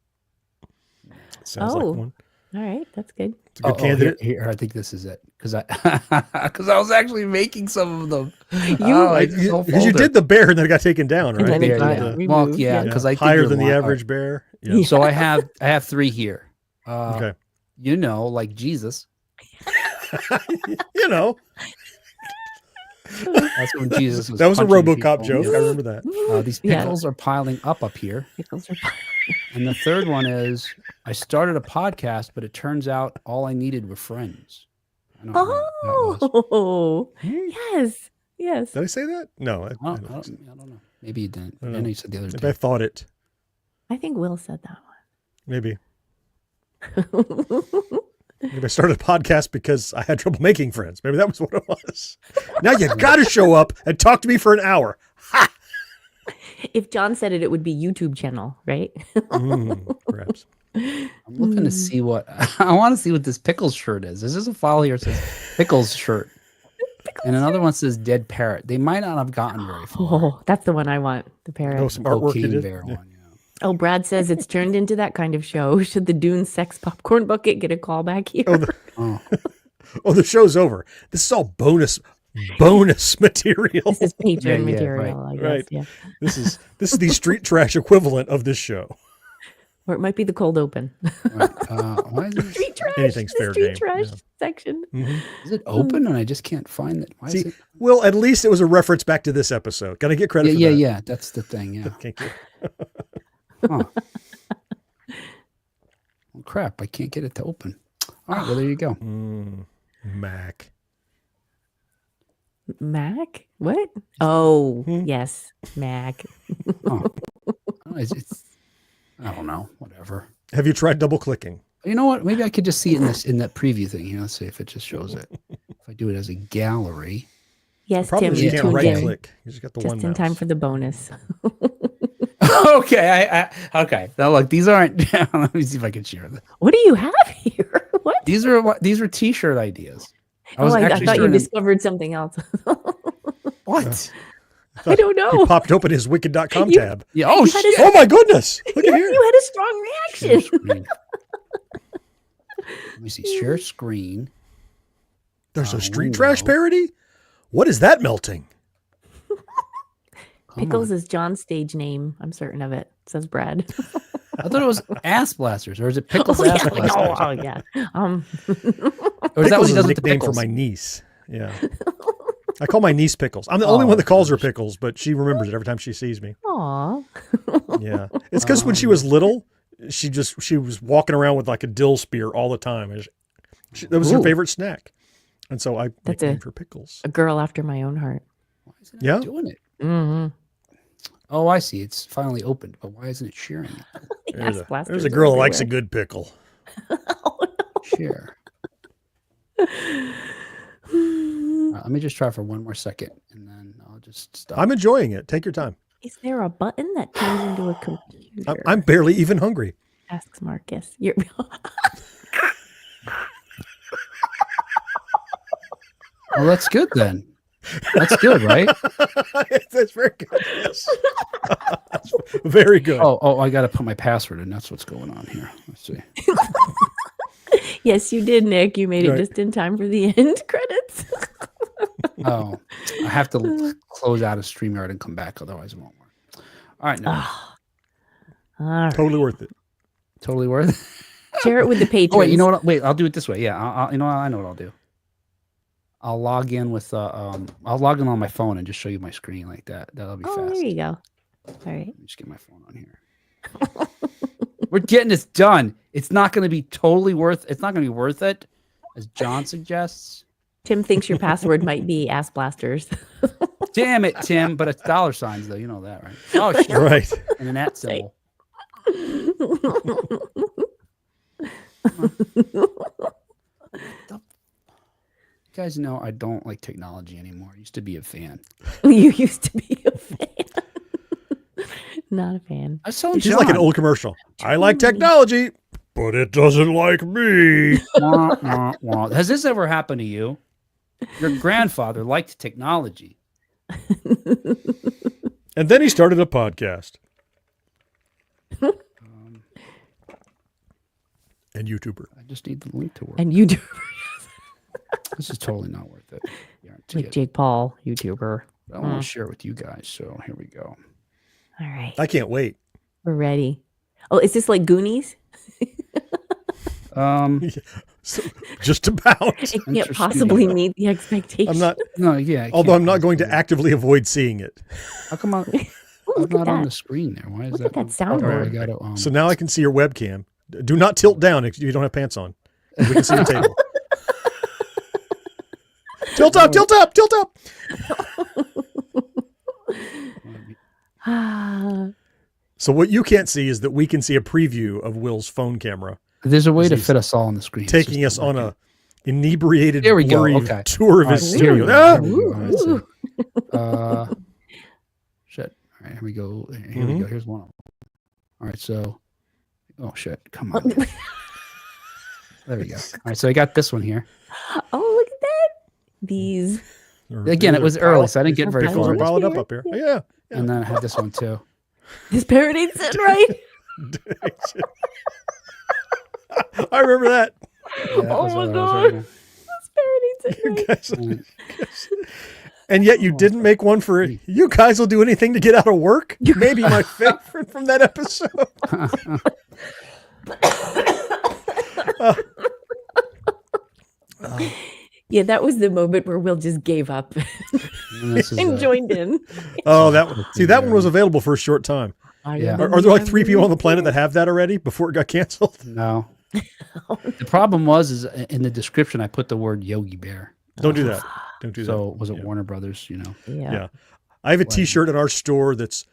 Sounds like one. All right, that's good. It's a good candidate. Here, I think this is it because I was actually making some of them. Because you did the bear and then it got taken down, right? And then it Yeah, got yeah. Well, removed, yeah, because I think higher you're than the lying. average bear. Yeah. So I have 3 here. Okay. Like Jesus. You know, That's when Jesus was. that was a punching RoboCop people. joke. I remember that. These Yeah. pickles are piling up here. Pickles are. And the third one is I started a podcast, but it turns out all I needed were friends. I don't know what that was. Oh, yes, yes. Did I say that? No. I I don't don't know. Maybe you didn't. I I don't know. know you said the other Maybe day. I thought it. I think Will said that Maybe. one. Maybe I started a podcast because I had trouble making friends. Maybe that was what it was. Now you got to show up and talk to me for an hour. Ha! If John said it, it would be YouTube channel, right? Perhaps. I'm looking to see what I want to see what this pickles shirt is. This is a file here that says pickles shirt. And another one says dead parrot. They might not have gotten very far. Oh, that's the one I want. The parrot. Oh, some artwork you Cocaine did? bear Yeah. one. Yeah. Oh, Brad says it's turned into that kind of show. Should the Dune sex popcorn bucket get a call back here? Oh, the show's over. This is all bonus material. This is Patreon Yeah, material, I guess. right. Yeah. This is the street trash equivalent of this show. Or it might be the cold open. Right. Why is it, Street trash. Anything's the fair street game, trash yeah. section. is it open and I just can't find it? Why is See, it? well, at least it was a reference back to this episode. Got to get credit for that. Yeah. That's the thing. Yeah. Thank you. Huh. Well, crap! I can't get it to open. All right. Well, there you go. Mac. Mac? What? Oh, Hmm. yes. Mac. Oh, it's I don't know. Whatever. Have you tried double clicking? You know what? Maybe I could just see it in that preview thing. Let's see if it just shows it. If I do it as a gallery. Yes, Problem Tim, is you you can't tuned right in click. You just got the just one in time mouse. for the bonus. Okay. Okay. Now look, these aren't. Let me see if I can share this. What do you have here? What? These are T-shirt ideas. I thought you starting to- discovered something else. What? I don't He know. popped open his wicked.com You- tab. Yeah. Oh You had shit. Oh my goodness. Look at Yes, here. you had a strong Share reaction. screen. Let me see. Share screen. There's a street window. trash parody? What is that melting? Come Pickles on. is John's stage name. I'm certain of it, says Brad. I thought it was ass blasters, or is it pickles Oh, ass yeah. blasters? Oh, yeah. Or is that what Pickles he is does a with the nickname for pickles? my niece. Yeah. I call my niece Pickles. I'm the only one that calls her gosh. Pickles, but she remembers it every time she sees me. Aw. Yeah. It's because when she was little, she was walking around with like a dill spear all the time. That was her Ooh. favorite snack. And so I That's nicknamed her Pickles. A girl after my own heart. Why is it Yeah. not doing it? Mm-hmm. Oh, I see. It's finally opened, but why isn't it sharing it? There's a girl that likes a good pickle. Share. Let me just try for one more second, and then I'll just stop. I'm enjoying it. Take your time. Is there a button that turns into a computer? I'm barely even hungry. Asks Marcus. You're Oh, that's good then. That's good, right? That's very good. Yes. Very good. Oh, I got to put my password in. That's what's going on here. Let's see. Yes, you did, Nick. You made it Right. just in time for the end credits. Oh, I have to close out of StreamYard and come back, otherwise it won't work. All right, no, All right. Totally worth it. totally worth it. Share it with the patrons. Oh, wait, you know what? Wait, I'll do it this way. Yeah, you know what? I know what I'll do. I'll log in with I'll log in on my phone and just show you my screen like that. That'll be Oh, fast. there you go. All right. Let me just get my phone on here. We're getting this done. It's not going to be totally worth. It's not going to be worth it, as John suggests. Tim thinks your password might be ass blasters. Damn it, Tim! But it's dollar signs, though. You know that, right? Oh, shit. Right. And an at symbol. You guys know I don't like technology anymore. I used to be a fan. You used to be a fan. Not a fan. I saw She's like an old commercial. I like technology, but it doesn't like me. Wah, wah, wah. Has this ever happened to you? Your grandfather liked technology. And then he started a podcast. And YouTuber. I just need the link to work. And YouTuber. This is totally not worth it. Like Jake Paul, YouTuber. I want to share it with you guys, so here we go. All right. I can't wait. We're ready. Oh, is this like Goonies? So, just about. It can't possibly meet the expectation. I'm not. No, yeah. Although I'm not going to actively avoid seeing it. How come I'm Look not at on that. the screen there? Why is Look that? at that soundboard. I gotta, So now I can see your webcam. Do not tilt down if you don't have pants on. We can see the table. Tilt up, tilt up, tilt up. So what you can't see is that we can see a preview of Will's phone camera There's a way to he's fit us all on the screen. It's taking just us not on a working. inebriated, There we go, blurry okay. tour of All right, his here we studio. go, Ah! here we go. All right, so, shit. All right, here we go. Here we go. Here's one of them. All right, so, oh shit, come on. There we go. All right, so I got this one here. Oh, look at that. These. Again, it was early, so I didn't get very Things are far. piled up here. Oh, yeah. And then I had this one too. This parrot ain't sitting right. I remember that. Yeah, that Oh was my what I was God. reading. This parrot ain't sitting right. Guys- Mm. And yet you didn't make one for it. You guys will do anything to get out of work. Maybe my favorite from that episode. Yeah, that was the moment where Will just gave up And this is, and joined in. Oh, that one. See, that one was available for a short time. Yeah. Are there like 3 people on the planet that have that already before it got canceled? No. The problem is in the description I put the word Yogi Bear. Don't do that. Don't do that. So was it Yeah. Warner Brothers? You know. Yeah. Yeah. I have a T-shirt at our store that's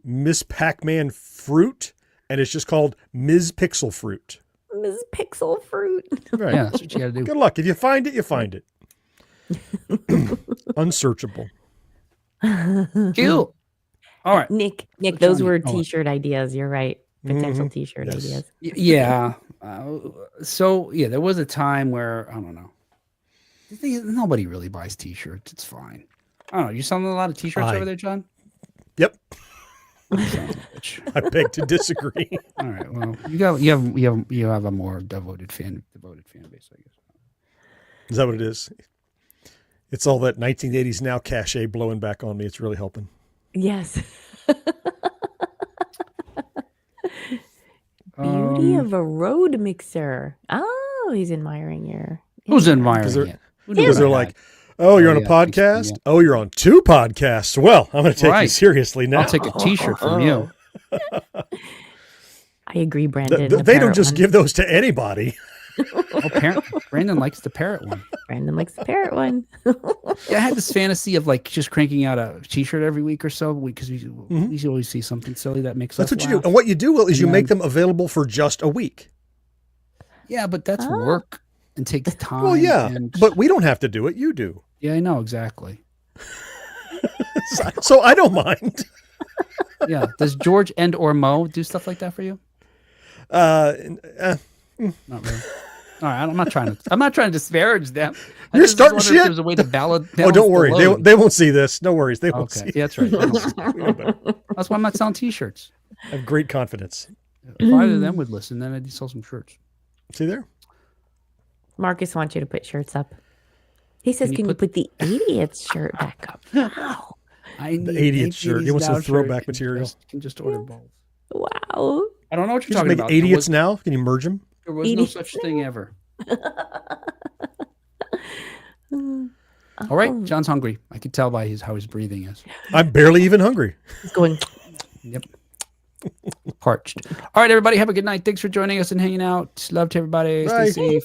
Miss Pac-Man Fruit, and it's just called Ms. Pixel Fruit. Ms. Pixel Fruit. Right. Yeah, that's what you got to do. Good luck. If you find it, you find it. Unsearchable. Cute. All right. Nick, So those Johnny- were oh, T-shirt ideas. You're right. Potential T-shirt Yes. ideas. Yeah. So yeah, there was a time where I don't know. Nobody really buys T-shirts. It's fine. I don't know. You selling a lot of T-shirts I- over there, John? Yep. You son of a bitch. I beg to disagree. All right. Well, you have a more devoted fan base, I guess. Is that what it is? It's all that 1980s now cachet blowing back on me. It's really helping. Yes. Beauty of a road mixer. Oh, he's admiring your. Who's admiring they're- it? Who Because knew they're that? like, oh, you're on a yeah, thanks, podcast? yeah. Oh, you're on 2 podcasts. Well, I'm going to take you Right. seriously now. I'll take a T-shirt from you. I agree, Brandon. They the don't parrot just one. give those to anybody. Oh, Brandon likes the parrot one. Brandon likes the parrot one. Yeah, I had this fantasy of like just cranking out a T-shirt every week or so because we should always see something silly that makes That's us what you do. laugh. And what you do, Will, is you And make then- them available for just a week. Yeah, but that's work and takes time. Well, yeah, and, but we don't have to do it. You do. yeah, I know exactly. So I don't mind. Yeah, does George and or Mo do stuff like that for you? Uh, Not really. All right, I'm not trying to disparage them. I You're just starting wonder if shit. There's a way to balance. oh, don't worry. the They, load. they won't see this. No worries. They won't Okay, see. yeah, that's right. They don't. We know better. That's why I'm not selling T-shirts. I have great confidence. If either of them would listen, then I'd sell some shirts. See there? Marcus wants you to put shirts up. He says, you "Can you put- put the idiots shirt back up?" Wow. I need 80th shirt. He wants the now throwback shirt. material. Can just order both. Wow. I don't know what you're Just talking make about. idiots now. Can you merge them? There was no Idiots such thing ever. Oh, All right, John's hungry. I can tell by how his breathing is. I'm barely even hungry. he's going. Yep. Parched. All right, everybody, have a good night. Thanks for joining us and hanging out. Love to everybody. Bye. Stay safe.